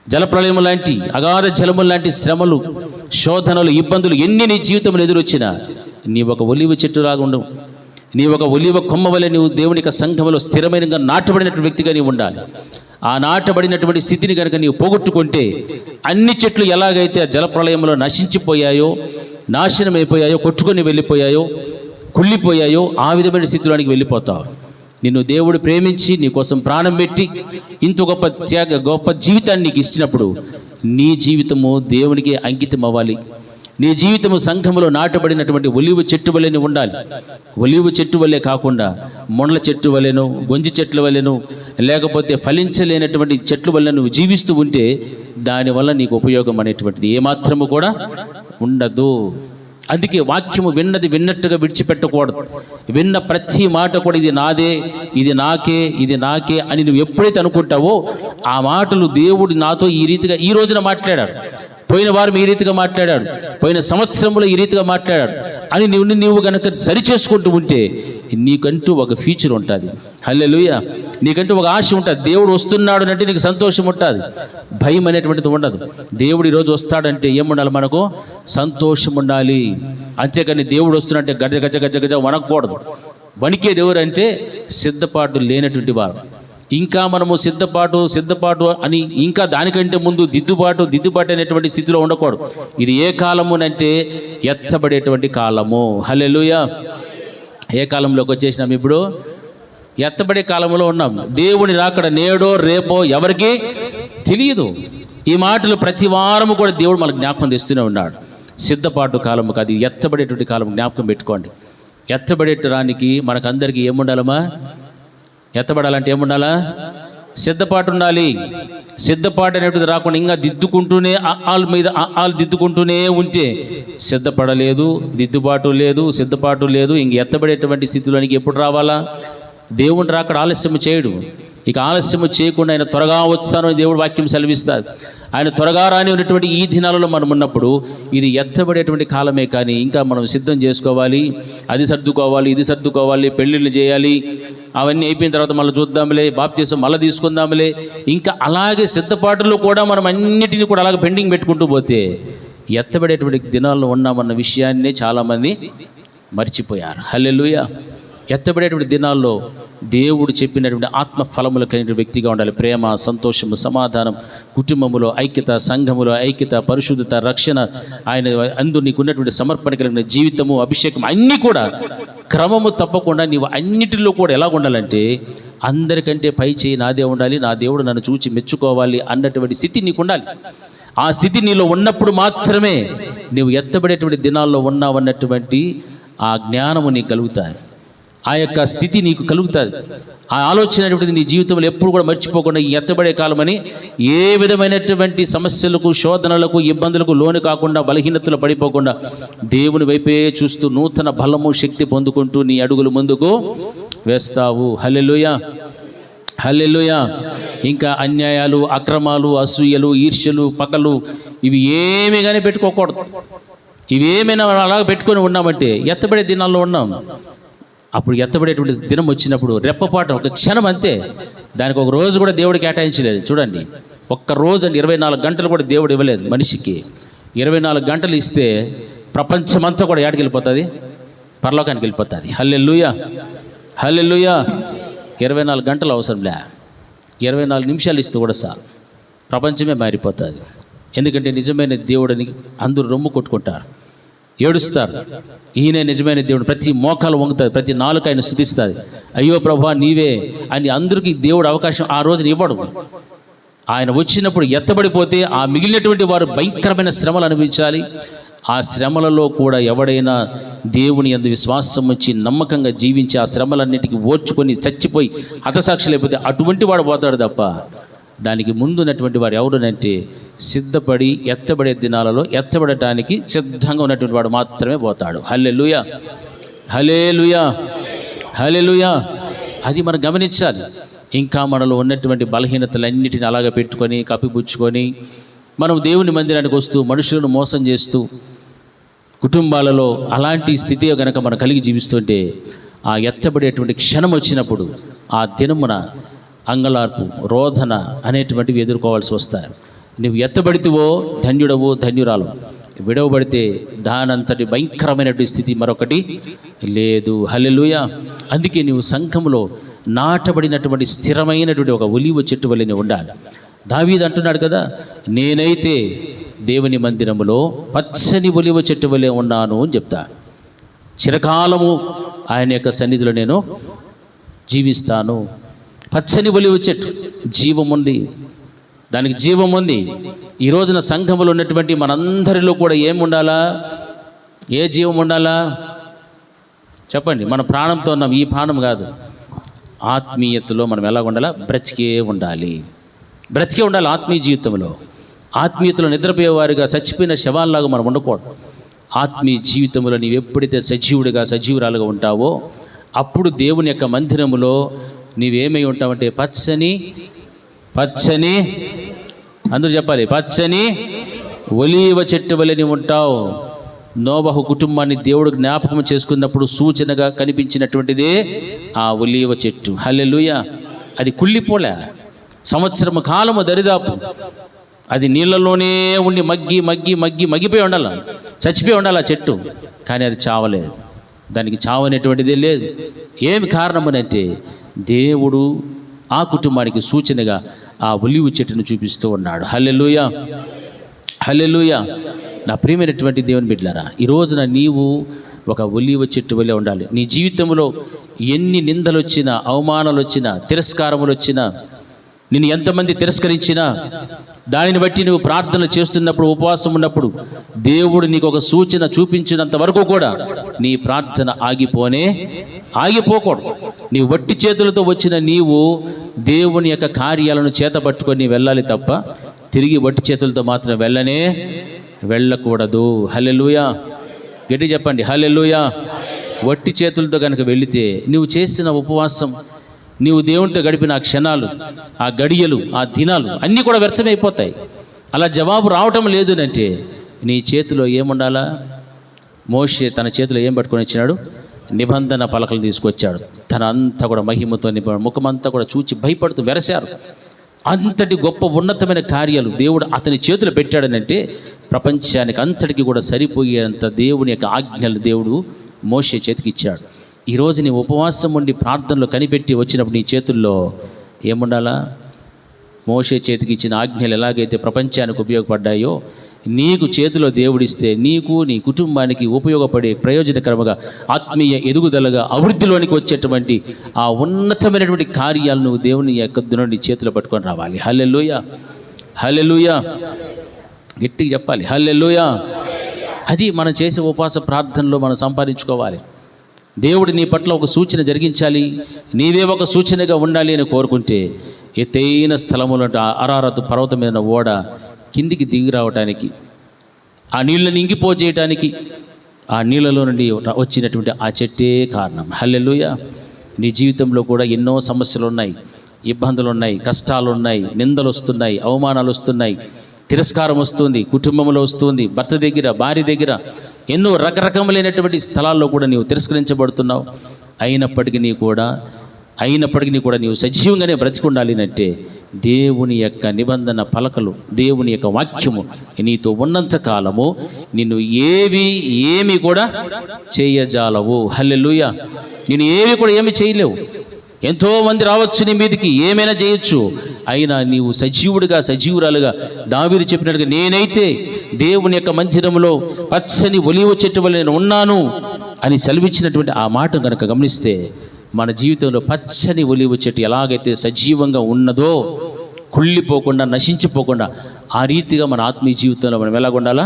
జలప్రళయము లాంటి, అగాధ జలములు లాంటి శ్రమలు, శోధనలు, ఇబ్బందులు ఎన్ని నీ జీవితంలో ఎదురొచ్చినా నీ ఒక ఒలీవ చెట్టులాగా ఉండవు. నీ ఒక ఒలీవ కొమ్మ వలె నీవు దేవుని యొక్క సంఘములో స్థిరమైనగా నాటబడినటువంటి వ్యక్తిగా నీవు ఉండాలి. ఆ నాటబడినటువంటి స్థితిని కనుక నీవు పోగొట్టుకుంటే అన్ని చెట్లు ఎలాగైతే ఆ జలప్రళయంలో నశించిపోయాయో, నాశనమైపోయాయో, కొట్టుకొని వెళ్ళిపోయాయో, కుళ్ళిపోయాయో, ఆ విధమైన స్థితిలోనికి వెళ్ళిపోతావు. నిన్ను దేవుడు ప్రేమించి నీ కోసం ప్రాణం పెట్టి ఇంత గొప్ప జీవితాన్ని నీకు ఇచ్చినప్పుడు నీ జీవితము దేవునికి అంకితం అవ్వాలి. నీ జీవితము సంఘములో నాటబడినటువంటి ఒలీవ చెట్టు వలె ఉండాలి. ఒలీవ చెట్టు వలె కాకుండా మొండ్ల చెట్టు వలెను, గొంజి చెట్ల వలెను, లేకపోతే ఫలించలేనటువంటి చెట్ల వల్ల నువ్వు జీవిస్తూ ఉంటే దానివల్ల నీకు ఉపయోగం అనేటువంటిది ఏమాత్రము కూడా ఉండదు. అందుకే వాక్యము విన్నట్టుగా విడిచిపెట్టకూడదు. విన్న ప్రతి మాట కూడా ఇది నాదే, ఇది నాకే, ఇది నాకే అని నువ్వు ఎప్పుడైతే అనుకుంటావో ఆ మాటలు దేవుడు నాతో ఈ రీతిగా ఈ రోజున మాట్లాడాడు, పోయిన వారం ఈ రీతిగా మాట్లాడాడు, పోయిన సంవత్సరంలో ఈ రీతిగా మాట్లాడాడు అని నీవు కనుక సరిచేసుకుంటూ ఉంటే నీకంటూ ఒక ఫ్యూచర్ ఉంటుంది. హల్లెలూయా. నీకంటూ ఒక ఆశ ఉంటుంది. దేవుడు వస్తున్నాడు అంటే నీకు సంతోషం ఉంటుంది, భయం అనేటువంటిది ఉండదు. దేవుడు ఈరోజు వస్తాడంటే ఏముండాలి? మనకు సంతోషం ఉండాలి. అంతేకాని దేవుడు వస్తున్నాడంటే గజ గజ గజ గజ వణకూడదు. వణికేది ఎవరంటే సిద్ధపాటు లేనటువంటి వారు. ఇంకా మనము సిద్ధపాటు అని ఇంకా దానికంటే ముందు దిద్దుబాటు అనేటువంటి స్థితిలో ఉండకూడదు. ఇది ఏ కాలము అంటే ఎత్తబడేటువంటి కాలము. హల్లెలూయా. ఏ కాలంలోకి వచ్చేసినాం? ఇప్పుడు ఎత్తబడే కాలంలో ఉన్నాం. దేవుని రాకడ నేడో రేపో ఎవరికి తెలియదు. ఈ మాటలు ప్రతి వారము కూడా దేవుడు మనకు జ్ఞాపకం తెస్తూనే ఉన్నాడు. సిద్ధపాటు కాలము కాదు, ఎత్తబడేటువంటి కాలం. జ్ఞాపకం పెట్టుకోండి. ఎత్తబడేటానికి మనకందరికీ ఏముండాలమ్మా? ఎత్తబడాలంటే ఏముండాలా? సిద్ధపాటు ఉండాలి. సిద్ధపాటు అనేటిది రాకుండా ఇంకా దిద్దుకుంటూనే ఆల్ మీద ఆల్ దిద్దుకుంటూనే ఉంటే సిద్ధపడలేదు, దిద్దుబాటు లేదు, సిద్ధపాటు లేదు. ఇంక ఎత్తబడేటువంటి స్థితిలోనికి ఎప్పుడు రావాలా? దేవుని రాకడ ఆలస్యం చేయడు. ఇక ఆలస్యం చేయకుండా ఆయన త్వరగా వస్తానని దేవుడు వాక్యం సెలవిస్తారు. ఆయన త్వరగా రాని ఉన్నటువంటి ఈ దినాలలో మనం ఉన్నప్పుడు ఇది ఎత్తబడేటువంటి కాలమే. కానీ ఇంకా మనం సిద్ధం చేసుకోవాలి, అది సర్దుకోవాలి, ఇది సర్దుకోవాలి, పెళ్ళిళ్ళు చేయాలి, అవన్నీ అయిపోయిన తర్వాత మళ్ళీ చూద్దాంలే, బాప్తీసం మళ్ళీ తీసుకుందాంలే, ఇంకా అలాగే సిద్ధపాటులో కూడా మనం అన్నిటినీ కూడా అలాగే పెండింగ్ పెట్టుకుంటూ పోతే ఎత్తబడేటువంటి దినాల్లో ఉన్నామన్న విషయాన్నే చాలామంది మర్చిపోయారు. హల్లెలూయా. ఎత్తబడేటువంటి దినాల్లో దేవుడు చెప్పినటువంటి ఆత్మ ఫలములు కలిగిన వ్యక్తిగా ఉండాలి. ప్రేమ, సంతోషము, సమాధానం, కుటుంబములో ఐక్యత, సంఘములో ఐక్యత, పరిశుద్ధత, రక్షణ, ఆయన అందు నీకున్నటువంటి సమర్పణ కలిగిన జీవితము, అభిషేకం అన్నీ కూడా క్రమము తప్పకుండా నీవు అన్నిటిలో కూడా ఎలా ఉండాలంటే అందరికంటే పై చేయి నాదే ఉండాలి, నా దేవుడు నన్ను చూచి మెచ్చుకోవాలి అన్నటువంటి స్థితి నీకు ఉండాలి. ఆ స్థితి నీలో ఉన్నప్పుడు మాత్రమే నీవు ఎత్తబడేటువంటి దినాల్లో ఉన్నావన్నటువంటి ఆ జ్ఞానము నీకు కలుగుతాయి, ఆ యొక్క స్థితి నీకు కలుగుతుంది. ఆ ఆలోచన అనేటువంటిది నీ జీవితంలో ఎప్పుడు కూడా మర్చిపోకుండా ఈ ఎత్తబడే కాలమని ఏ విధమైనటువంటి సమస్యలకు, శోధనలకు, ఇబ్బందులకు లోను కాకుండా, బలహీనతలు పడిపోకుండా దేవుని వైపే చూస్తూ నూతన బలము, శక్తి పొందుకుంటూ నీ అడుగులు ముందుకు వేస్తావు. హల్లెలూయా, హల్లెలూయా. ఇంకా అన్యాయాలు, అక్రమాలు, అసూయలు, ఈర్ష్యలు, పగలు ఇవి ఏమీ కానీ పెట్టుకోకూడదు. ఇవేమైనా అలాగ పెట్టుకొని ఉన్నామంటే ఎత్తబడే దినాల్లో ఉన్నాం. అప్పుడు ఎత్తబడేటువంటి దినం వచ్చినప్పుడు రెప్పపాటు ఒక క్షణం అంతే, దానికి ఒక రోజు కూడా దేవుడు కేటాయించలేదు. చూడండి, ఒక్క రోజు అండి 24 గంటలు కూడా దేవుడు ఇవ్వలేదు మనిషికి. 24 గంటలు ఇస్తే ప్రపంచమంతా కూడా ఏడికి వెళ్ళిపోతుంది, పరలోకానికి వెళ్ళిపోతుంది. హల్లెలూయా, హల్లెలూయా. 24 గంటలు అవసరంలే, 24 నిమిషాలు ఇస్తే కూడా సార్ ప్రపంచమే మారిపోతుంది. ఎందుకంటే నిజమైన దేవుడిని అందరూ రొమ్ము కొట్టుకుంటారు, ఏడుస్తారు. ఈయనే నిజమైన దేవుడు. ప్రతి మోకాలు వంగుతుంది, ప్రతి నాలుక ఆయన స్తుతిస్తుంది. అయ్యో ప్రభువా నీవే అని అందరికీ దేవుడు అవకాశం ఆ రోజున ఇవ్వడు. ఆయన వచ్చినప్పుడు ఎత్తబడిపోతే ఆ మిగిలినటువంటి వారు భయంకరమైన శ్రమలు అనుభవించాలి. ఆ శ్రమలలో కూడా ఎవడైనా దేవుని యందు విశ్వాసం వచ్చి నమ్మకంగా జీవించి ఆ శ్రమలన్నిటికీ ఓర్చుకొని చచ్చిపోయి హతసాక్షులైపోతే అటువంటి వాడు పోతాడు తప్ప దానికి ముందున్నటువంటి వారు ఎవరునంటే సిద్ధపడి ఎత్తబడే దినాలలో ఎత్తబడటానికి సిద్ధంగా ఉన్నటువంటి వాడు మాత్రమే పోతాడు. హల్లెలూయా, హల్లెలూయా, హల్లెలూయా. అది మనం గమనించాలి. ఇంకా మనలో ఉన్నటువంటి బలహీనతలన్నిటిని అలాగ పెట్టుకొని కప్పిపుచ్చుకొని మనం దేవుని మందిరానికి వస్తూ మనుషులను మోసం చేస్తూ కుటుంబాలలో అలాంటి స్థితి కనుక మనం కలిగి జీవిస్తుంటే ఆ ఎత్తబడేటువంటి క్షణం వచ్చినప్పుడు ఆ దినమున అంగలార్పు, రోధన అనేటువంటివి ఎదుర్కోవాల్సి వస్తాయి. నువ్వు ఎత్తబడితేవో ధన్యుడవో ధన్యురాలు, విడవబడితే దానంతటి భయంకరమైనటువంటి స్థితి మరొకటి లేదు. హల్లెలూయా. అందుకే నీవు సంఘములో నాటబడినటువంటి స్థిరమైనటువంటి ఒక ఒలీవ చెట్టు వలె ఉండాలి. దావీదు అంటున్నాడు కదా, నేనైతే దేవుని మందిరములో పచ్చని ఒలీవ చెట్టు వలె ఉన్నాను అని చెప్తాడు. చిరకాలము ఆయన యొక్క సన్నిధిలో నేను జీవిస్తాను. పచ్చని ఒలీవ చెట్టు జీవం ఉంది, దానికి జీవం ఉంది. ఈ రోజున సంఘములో ఉన్నటువంటి మనందరిలో కూడా ఏముండాలా? ఏ జీవం ఉండాలా చెప్పండి? మన ప్రాణంతో ఉన్నాం, ఈ ప్రాణం కాదు. ఆత్మీయతలో మనం ఎలా ఉండాలా? బ్రతికే ఉండాలి, బ్రతికే ఉండాలి. ఆత్మీయ జీవితంలో, ఆత్మీయతలో నిద్రపోయేవారిగా చచ్చిపోయిన శవాల్లాగా మనం ఉండకూడదు. ఆత్మీయ జీవితంలో నీవు ఎప్పుడైతే సజీవుడిగా, సజీవురాలుగా ఉంటావో అప్పుడు దేవుని యొక్క మందిరములో నీవేమై ఉంటావంటే పచ్చని పచ్చని అందరూ చెప్పాలి, పచ్చని ఒలీవ చెట్టు వలె నీవు ఉంటావు. నోవహు కుటుంబాన్ని దేవుడు జ్ఞాపకం చేసుకున్నప్పుడు సూచనగా కనిపించినటువంటిదే ఆ ఒలీవ చెట్టు. హల్లెలూయా. అది కుళ్ళిపోలే, సంవత్సరము కాలము దరిదాపు అది నీళ్ళలోనే ఉండి మగ్గిపోయి ఉండాలి, చచ్చిపోయి ఉండాలి ఆ చెట్టు. కానీ అది చావలేదు, దానికి చావనేటువంటిదే లేదు. ఏమి కారణమనంటే దేవుడు ఆ కుటుంబానికి సూచనగా ఆ ఒలీవ చెట్టును చూపిస్తూ ఉన్నాడు. హల్లెలూయా, హల్లెలూయా. నా ప్రియమైనటువంటి దేవుని బిడ్డలారా, ఈ రోజున నీవు ఒక ఒలీవ చెట్టు వలె ఉండాలి. నీ జీవితంలో ఎన్ని నిందలు వచ్చినా, అవమానాలు వచ్చినా, తిరస్కారములు వచ్చినా, నిన్ను ఎంతమంది తిరస్కరించినా దానిని బట్టి నువ్వు ప్రార్థన చేస్తున్నప్పుడు, ఉపవాసం ఉన్నప్పుడు దేవుడు నీకు ఒక సూచన చూపించినంత వరకు కూడా నీ ప్రార్థన ఆగిపోకూడదు. నీ వట్టి చేతులతో వచ్చిన నీవు దేవుని యొక్క కార్యాలను చేతపట్టుకొని వెళ్ళాలి తప్ప తిరిగి వట్టి చేతులతో మాత్రం వెళ్ళకూడదు. హల్లెలూయా, గట్టి చెప్పండి హల్లెలూయా. వట్టి చేతులతో కనుక వెళితే నువ్వు చేసిన ఉపవాసం, నీవు దేవునితో గడిపిన ఆ క్షణాలు, ఆ గడియలు, ఆ దినాలు అన్నీ కూడా వ్యర్థమైపోతాయి. అలా జవాబు రావటం లేదు అంటే నీ చేతిలో ఏముండాలా? మోషే తన చేతిలో ఏం పట్టుకొని వచ్చినాడు? నిబంధన పలకలు తీసుకొచ్చాడు. తన అంతా కూడా మహిమతో ముఖమంతా కూడా చూచి భయపడుతూ వెరశారు. అంతటి గొప్ప ఉన్నతమైన కార్యాలు దేవుడు అతని చేతులు పెట్టాడనంటే ప్రపంచానికి అంతటికి కూడా సరిపోయేంత దేవుని యొక్క ఆజ్ఞలు దేవుడు మోషే చేతికి ఇచ్చాడు. ఈరోజు నీ ఉపవాసం ఉండి ప్రార్థనలో కనిపెట్టి వచ్చినప్పుడు నీ చేతుల్లో ఏముండాలా? మోషే చేతికి ఇచ్చిన ఆజ్ఞలు ఎలాగైతే ప్రపంచానికి ఉపయోగపడ్డాయో, నీకు చేతిలో దేవుడిస్తే నీకు, నీ కుటుంబానికి ఉపయోగపడే ప్రయోజనకరంగా, ఆత్మీయ ఎదుగుదలగా, అభివృద్ధిలోనికి వచ్చేటువంటి ఆ ఉన్నతమైనటువంటి కార్యాలను నువ్వు దేవుని యొక్క నుండి చేతిలో పట్టుకొని రావాలి. హల్లెలూయా, హల్లెలూయా, గట్టిగా చెప్పాలి హల్లెలూయా. అది మనం చేసే ఉపవాస ప్రార్థనలో మనం సంపాదించుకోవాలి. దేవుడు నీ పట్ల ఒక సూచన జరిగించాలి, నీవే ఒక సూచనగా ఉండాలి అని కోరుకుంటే ఎత్తైన స్థలములు అరారతు పర్వతం మీద ఓడ కిందికి దిగి రావటానికి, ఆ నీళ్ళని ఇంకిపోజేయటానికి, ఆ నీళ్ళలో నుండి వచ్చినటువంటి ఆ చెట్టే కారణం. హల్లెలూయా. నీ జీవితంలో కూడా ఎన్నో సమస్యలు ఉన్నాయి, ఇబ్బందులు ఉన్నాయి, కష్టాలు ఉన్నాయి, నిందలు వస్తున్నాయి, అవమానాలు వస్తున్నాయి, తిరస్కారం వస్తుంది, కుటుంబంలో వస్తుంది, భర్త దగ్గర, భార్య దగ్గర, ఎన్నో రకరకములైనటువంటి స్థలాల్లో కూడా నీవు తిరస్కరించబడుతున్నావు. అయినప్పటికీ కూడా నీవు సజీవంగానే బ్రతికుండాలి అంటే దేవుని యొక్క నిబంధన పలకలు, దేవుని యొక్క వాక్యము నీతో ఉన్నంత కాలము నిన్ను ఏమి కూడా చేయజాలవు. హల్లెలూయా. నేను ఏమి చేయలేవు. ఎంతోమంది రావచ్చు నీ మీదకి, ఏమైనా చేయొచ్చు. అయినా నీవు సజీవుడిగా, సజీవురాలుగా దావీదు చెప్పినట్టుగా నేనైతే దేవుని యొక్క మందిరంలో పచ్చని ఒలీవ చెట్టు వలె నేను ఉన్నాను అని సెలవిచ్చినటువంటి ఆ మాట కనుక గమనిస్తే మన జీవితంలో పచ్చని ఒలీవ చెట్టు ఎలాగైతే సజీవంగా ఉన్నదో, కుళ్ళిపోకుండా, నశించిపోకుండా, ఆ రీతిగా మన ఆత్మీయ జీవితంలో మనం ఎలాగ ఉండాలా?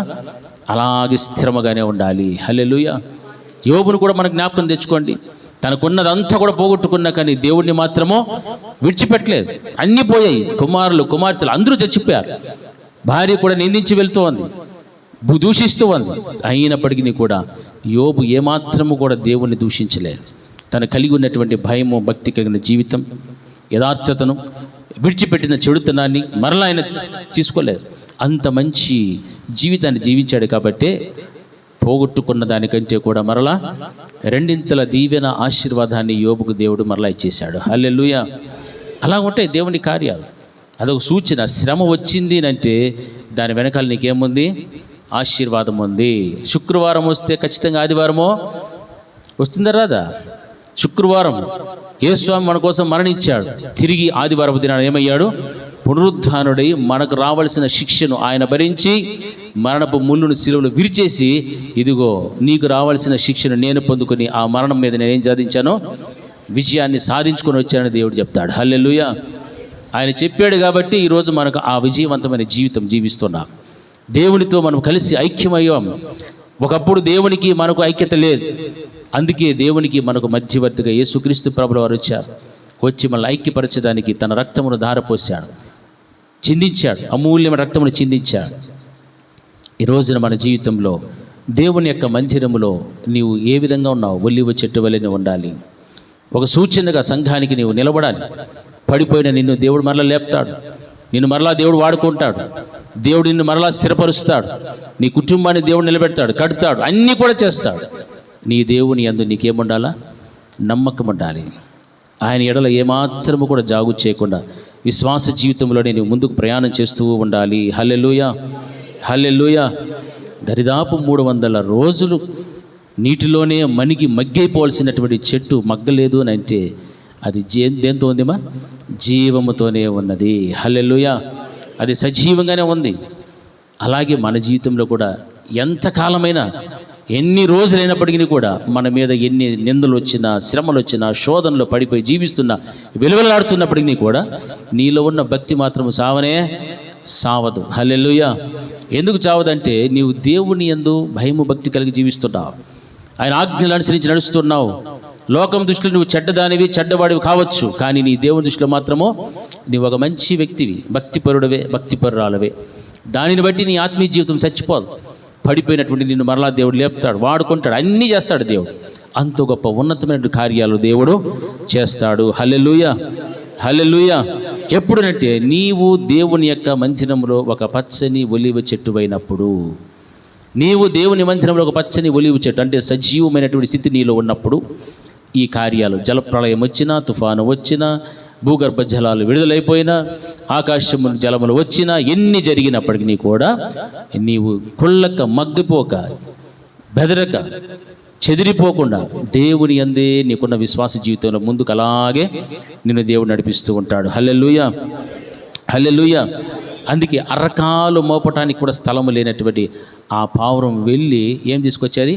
అలాగే స్థిరముగానే ఉండాలి. హల్లెలూయా. యోబును కూడా మనం జ్ఞాపకం తెచ్చుకోండి. తనకున్నదంతా కూడా పోగొట్టుకున్నా కానీ దేవుడిని మాత్రమో విడిచిపెట్టలేదు. అన్నీ పోయాయి. కుమారులు, కుమార్తెలు అందరూ చచ్చిపోయారు. భార్య కూడా నిందించి వెళ్తూ ఉంది, దూషిస్తూ ఉంది. అయినప్పటికీ కూడా యోబు ఏమాత్రము కూడా దేవుణ్ణి దూషించలేదు. తను కలిగి ఉన్నటువంటి భయము, భక్తి కలిగిన జీవితం, యథార్థతను, విడిచిపెట్టిన చెడుతనాన్ని మరలా ఆయన తీసుకోలేదు. అంత మంచి జీవితాన్ని జీవించాడు కాబట్టే పోగొట్టుకున్న దానికంటే కూడా మరలా రెండింతల దీవెన, ఆశీర్వాదాన్ని యోబుకు దేవుడు మరలా ఇచ్చేశాడు. హల్లెలూయా. అలా ఉంటాయి దేవుని కార్యాలు. అదొక సూచన. శ్రమ వచ్చింది అంటే దాని వెనకాల నీకేముంది? ఆశీర్వాదం ఉంది. శుక్రవారం వస్తే ఖచ్చితంగా ఆదివారమో వస్తుందా రాదా? శుక్రవారం యేసుస్వామి మన కోసం మరణించాడు. తిరిగి ఆదివారపు దినాన ఏమయ్యాడు? పునరుద్ధానుడై మనకు రావాల్సిన శిక్షను ఆయన భరించి మరణపు ముళ్ళును శిలువలో విరిచేసి, ఇదిగో నీకు రావాల్సిన శిక్షను నేను పొందుకొని ఆ మరణం మీద నేనేం సాధించానో విజయాన్ని సాధించుకొని వచ్చానని దేవుడు చెప్తాడు. హల్లెలూయా. ఆయన చెప్పాడు కాబట్టి ఈరోజు మనకు ఆ విజయవంతమైన జీవితం జీవిస్తున్నాం. దేవునితో మనం కలిసి ఐక్యమయ్యాం. ఒకప్పుడు దేవునికి మనకు ఐక్యత లేదు. అందుకే దేవునికి మనకు మధ్యవర్తిగా యేసుక్రీస్తు ప్రభువు వారు వచ్చారు. వచ్చి మనల్ని ఐక్యపరచడానికి తన రక్తమును ధారపోశాడు, చిందించాడు, అమూల్యమైన రక్తమును చిందించాడు. ఈ రోజున మన జీవితంలో దేవుని యొక్క మందిరములో నీవు ఏ విధంగా ఉన్నావు? ఒలీవ చెట్టు వలె ఉండాలి. ఒక సూచనగా సంఘానికి నీవు నిలబడాలి. పడిపోయిన నిన్ను దేవుడు మరలా లేపుతాడు. నిన్ను మరలా దేవుడు వాడుకుంటాడు. దేవుడు నిన్ను మరలా స్థిరపరుస్తాడు. నీ కుటుంబాన్ని దేవుడు నిలబెడతాడు, కడతాడు, అన్నీ కూడా చేస్తాడు. నీ దేవుని యందు నీకేముండాలా? నమ్మకం ఉండాలి. ఆయన ఎడల ఏమాత్రము కూడా జాగు చేయకుండా విశ్వాస జీవితంలోనే నీవు ముందుకు ప్రయాణం చేస్తూ ఉండాలి. హల్లెలూయా, హల్లెలూయా. దరిదాపు 300 రోజులు నీటిలోనే మగ్గిపోవాల్సినటువంటి చెట్టు మగ్గలేదు అని అంటే అది దేంతో ఉందిమా? జీవముతోనే ఉన్నది. హల్లెలూయా. అది సజీవంగానే ఉంది. అలాగే మన జీవితంలో కూడా ఎంతకాలమైనా ఎన్ని రోజులైనప్పటికీ కూడా మన మీద ఎన్ని నిందలు వచ్చినా, శ్రమలు వచ్చినా, శోధనలో పడిపోయి జీవిస్తున్నా, వెలువలాడుతున్నప్పటికీ కూడా నీలో ఉన్న భక్తి మాత్రం సావదు. హల్లెలూయా. ఎందుకు చావదంటే నీవు దేవుని యందు భయము భక్తి కలిగి జీవిస్తున్నావు, ఆయన ఆజ్ఞలు అనుసరించి నడుస్తున్నావు. లోకం దృష్టిలో నువ్వు చెడ్డదానివి, చెడ్డవాడివి కావచ్చు, కానీ నీ దేవుని దృష్టిలో మాత్రము నీవు ఒక మంచి వ్యక్తివి, భక్తిపరుడవే, భక్తిపరురాలవే. దానిని బట్టి నీ ఆత్మీయ జీవితం చచ్చిపోదు. పడిపోయినటువంటి నిన్ను మరలా దేవుడు లేపుతాడు, వాడుకుంటాడు, అన్నీ చేస్తాడు దేవుడు. అంత గొప్ప ఉన్నతమైన కార్యాలు దేవుడు చేస్తాడు. హల్లెలూయా, హల్లెలూయా. ఎప్పుడునంటే నీవు దేవుని యొక్క మందిరంలో ఒక పచ్చని ఒలీవ చెట్టు అయినప్పుడు, నీవు దేవుని మందిరంలో ఒక పచ్చని ఒలీవ చెట్టు అంటే సజీవమైనటువంటి స్థితి నీలో ఉన్నప్పుడు ఈ కార్యాలు, జలప్రళయం వచ్చినా, తుఫాను వచ్చినా, భూగర్భ జలాలు విడుదలైపోయినా, ఆకాశము జలములు వచ్చినా, ఎన్ని జరిగినప్పటికీ కూడా నీవు కుళ్ళక, మగ్గిపోక, బెదరక, చెదిరిపోకుండా దేవుని యందే నీకున్న విశ్వాస జీవితంలో ముందుకు అలాగే నిన్ను దేవుడు నడిపిస్తూ ఉంటాడు. హల్లెలూయా, హల్లెలూయా. అందుకే అరకాలు మోపటానికి కూడా స్థలము లేనటువంటి ఆ పావురం వెళ్ళి ఏం తీసుకొచ్చేది?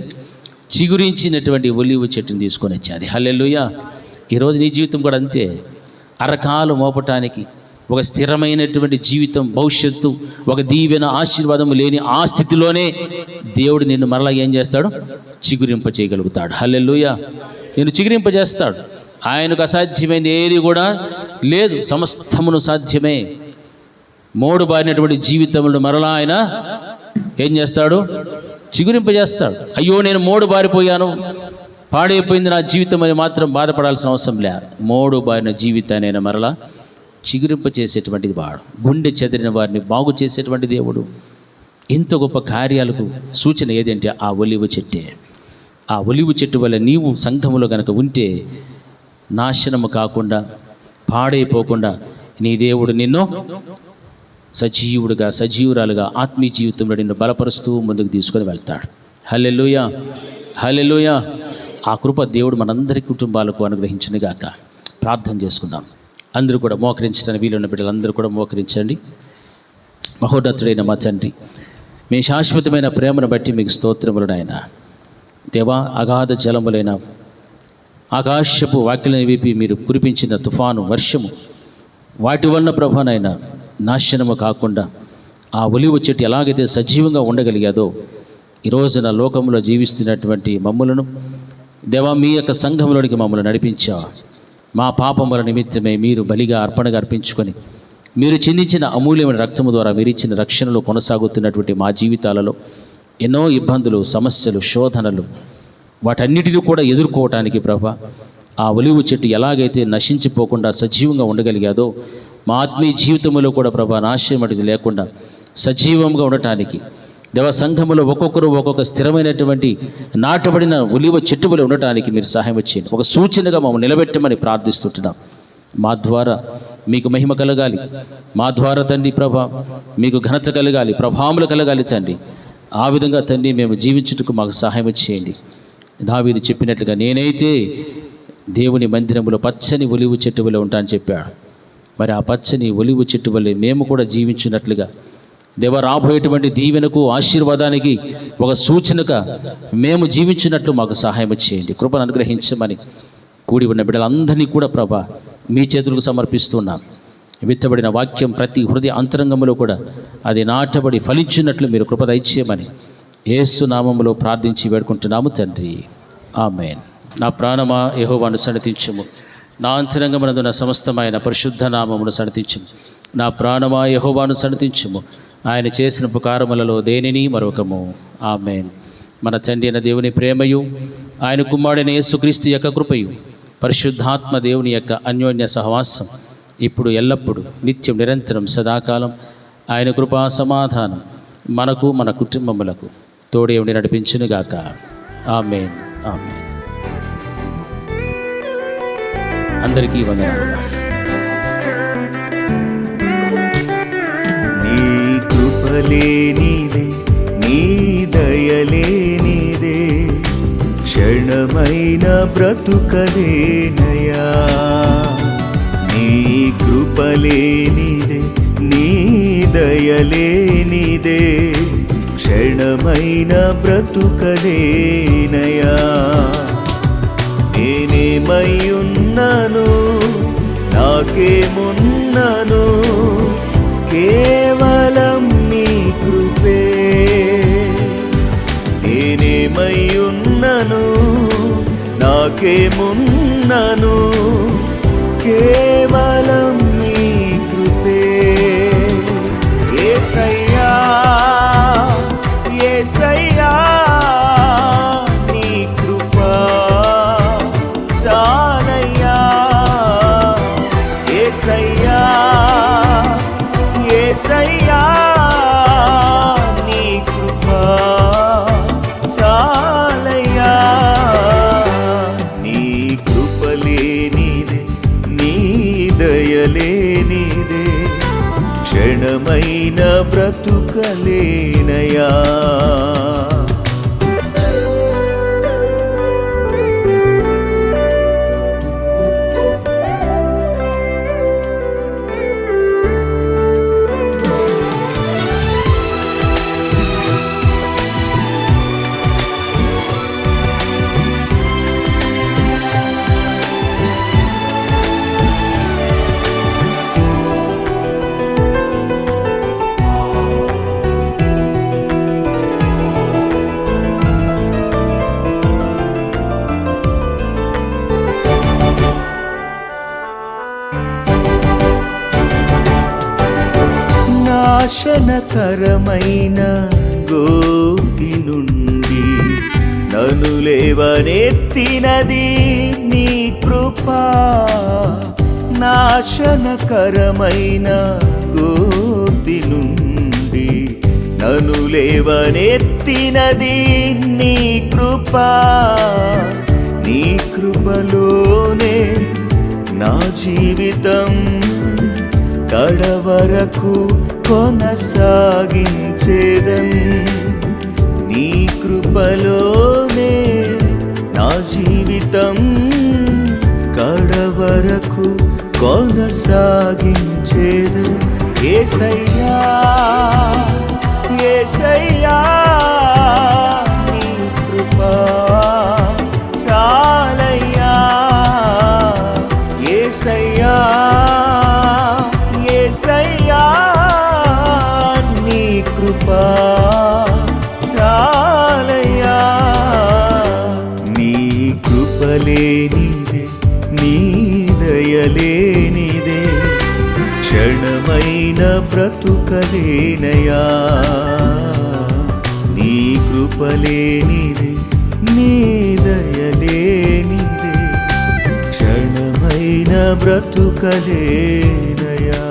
చిగురించినటువంటి ఒలీవ చెట్టుని తీసుకొని వచ్చేది. హల్లెలూయా. ఈరోజు నీ జీవితం కూడా అంతే. అరకాలు మోపటానికి, ఒక స్థిరమైనటువంటి జీవితం, భవిష్యత్తు, ఒక దీవెన, ఆశీర్వాదము లేని ఆ స్థితిలోనే దేవుడు నిన్ను మరలా ఏం చేస్తాడు? చిగురింప చేయగలుగుతాడు. హల్లెలూయా. నిన్ను చిగురింపజేస్తాడు. ఆయనకు అసాధ్యమైనది ఏది కూడా లేదు, సమస్తమును సాధ్యమే. మోడు బారినటువంటి జీవితంలో మరలా ఆయన ఏం చేస్తాడు? చిగురింపజేస్తాడు. అయ్యో నేను మోడు బారిపోయాను, పాడైపోయింది నా జీవితం అని మాత్రం బాధపడాల్సిన అవసరం లే. మోడు బారిన జీవితాన్ని ఆయన మరలా చిగురింప చేసేటువంటిది వాడు. గుండె చెదిరిన వారిని బాగు చేసేటువంటి దేవుడు. ఇంత గొప్ప కార్యాలకు సూచన ఏదంటే ఆ ఒలీవ చెట్టే. ఆ ఒలీవ చెట్టు వల్ల నీవు సంఘములో కనుక ఉంటే నాశనము కాకుండా, పాడైపోకుండా నీ దేవుడు నిన్ను సజీవుడుగా, సజీవురాలుగా ఆత్మీయ జీవితంలో నిన్ను బలపరుస్తూ ముందుకు తీసుకొని వెళ్తాడు. హల్లెలూయా, హల్లెలూయా. ఆ కృప దేవుడు మనందరి కుటుంబాలకు అనుగ్రహించును గాక. ప్రార్థన చేసుకుందాం. అందరూ కూడా మోకరించడానికి వీలున్న బిడ్డలందరూ కూడా మోకరించండి. మహోన్నతుడైన మా తండ్రి, మీ శాశ్వతమైన ప్రేమను బట్టి మీకు స్తోత్రములు నాయన. దేవా, అగాధ జలములైన ఆకాశపు వాక్యలను విప్పి మీరు కురిపించిన తుఫాను, వర్షము, వాటి వలన ప్రభానైనా నాశనము కాకుండా ఆ ఒలీవ చెట్టు ఎలాగైతే సజీవంగా ఉండగలిగాదో ఈ రోజున లోకంలో జీవిస్తున్నటువంటి మమ్ములను దేవా మీ యొక్క సంఘంలోనికి మమ్మల్ని నడిపించావు. మా పాపముల నిమిత్తమే మీరు బలిగా, అర్పణగా అర్పించుకొని మీరు చిందించిన అమూల్యమైన రక్తము ద్వారా మీరు ఇచ్చిన రక్షణలో కొనసాగుతున్నటువంటి మా జీవితాలలో ఎన్నో ఇబ్బందులు, సమస్యలు, శోధనలు, వాటన్నిటిని కూడా ఎదుర్కోవటానికి ప్రభా ఆ ఒలీవ చెట్టు ఎలాగైతే నశించిపోకుండా సజీవంగా ఉండగలిగాదో మా ఆత్మీయ జీవితంలో కూడా ప్రభా నాశనం అనేది లేకుండా సజీవంగా ఉండటానికి దేవ సంఘములో ఒక్కొక్కరు ఒక్కొక్క స్థిరమైనటువంటి నాటబడిన ఒలీవ చెట్టు వలె ఉండటానికి మీరు సహాయం చేయండి. ఒక సూచనగా మమ్మల్ని నిలబెట్టమని ప్రార్థిస్తుంటున్నాం. మా ద్వారా మీకు మహిమ కలగాలి, మా ద్వారా తండ్రి ప్రభా మీకు ఘనత కలగాలి, ప్రభావములు కలగాలి తండ్రి. ఆ విధంగా తండ్రి మేము జీవించుటకు మాకు సహాయం చేయండి. దావీదు చెప్పినట్లుగా నేనైతే దేవుని మందిరములో పచ్చని ఒలీవ చెట్టు వలె ఉంటానని చెప్పాడు. మరి ఆ పచ్చని ఒలీవ చెట్టు వలె మేము కూడా జీవించినట్లుగా దేవ రాబోయేటువంటి దీవెనకు, ఆశీర్వాదానికి ఒక సూచనగా మేము జీవించినట్లు మాకు సహాయం చేయండి. కృపను అనుగ్రహించమని కూడి ఉన్న బిడ్డలందరినీ కూడా ప్రభా మీ చేతులకు సమర్పిస్తున్నాం. విత్తబడిన వాక్యం ప్రతి హృదయ అంతరంగంలో కూడా అది నాటబడి ఫలించినట్లు మీరు కృప దయచేయమని యేసు నామములో ప్రార్థించి వేడుకుంటున్నాము తండ్రి. ఆమేన్. నా ప్రాణమా యెహోవాను సన్నతించుము, నా అంతరంగమునందున సమస్తమైన పరిశుద్ధ నామమును సన్నతించుము. నా ప్రాణమా యెహోవాను సన్నతించుము, ఆయన చేసిన ఉపకారములలో దేనిని మరొకము. ఆమేన్. మన తండ్రి అయిన దేవుని ప్రేమయు, ఆయన కుమారుడైన యేసుక్రీస్తు యొక్క కృపయు, పరిశుద్ధాత్మ దేవుని యొక్క అన్యోన్య సహవాసం ఇప్పుడు ఎల్లప్పుడూ నిత్యం నిరంతరం సదాకాలం ఆయన కృపా సమాధానం మనకు, మన కుటుంబములకు తోడే ఉండి నడిపించునుగాక. ఆమేన్, ఆమేన్. అందరికీ వందనాలు. నీ కృపలేనిదే, నీ దయలేనిదే, క్షణమైన బ్రతుకలేనయా. నీ కృపలేనిదే, నీ దయలేనిదే, క్షణమైన బ్రతుకలేనయా. నేనేమై ఉన్నాను, నాకేమున్నాను, కేవలం నీ కృపే. నేనేమై ఉన్నాను, నాకేమున్నాను, కేవలం నీ కృపే. యేసయ్యా యేసయ్యా నీ కృపా చాలయ్యా. యేసయ్యా యేసయ్యా నీ కృపా చాలయ్యా. నీ కృపలేనిదే, నీ దయలేనిదే, క్షణమైన బ్రతుకలేనయా. నాశనకరమైన గోతి నుండి నన్ను లేవనెత్తినది నీ కృపా. నాశనకరమైన గోతి నుండి నన్ను లేవనెత్తినది నీ కృపా. నీ కృపలోనే నా జీవితం కడవరకు కొనసాగించేదన్. నీ కృపలోనే నా జీవితం కడవరకు కొనసాగించేదన్. యేసయ్యా యేసయ్యా నీ కృపా చాలయ్యా. యేసయ్యా యేసయ్యా నీ కృపా చాలయ్యా. నీ కృపలేనిదే, నీ దయలేనిదే, క్షణమైన బ్రతుకలేనయా. నీ కృపలేనిదే, నీ దయలేనిదే, క్షణమైన బ్రతుకలేనయా.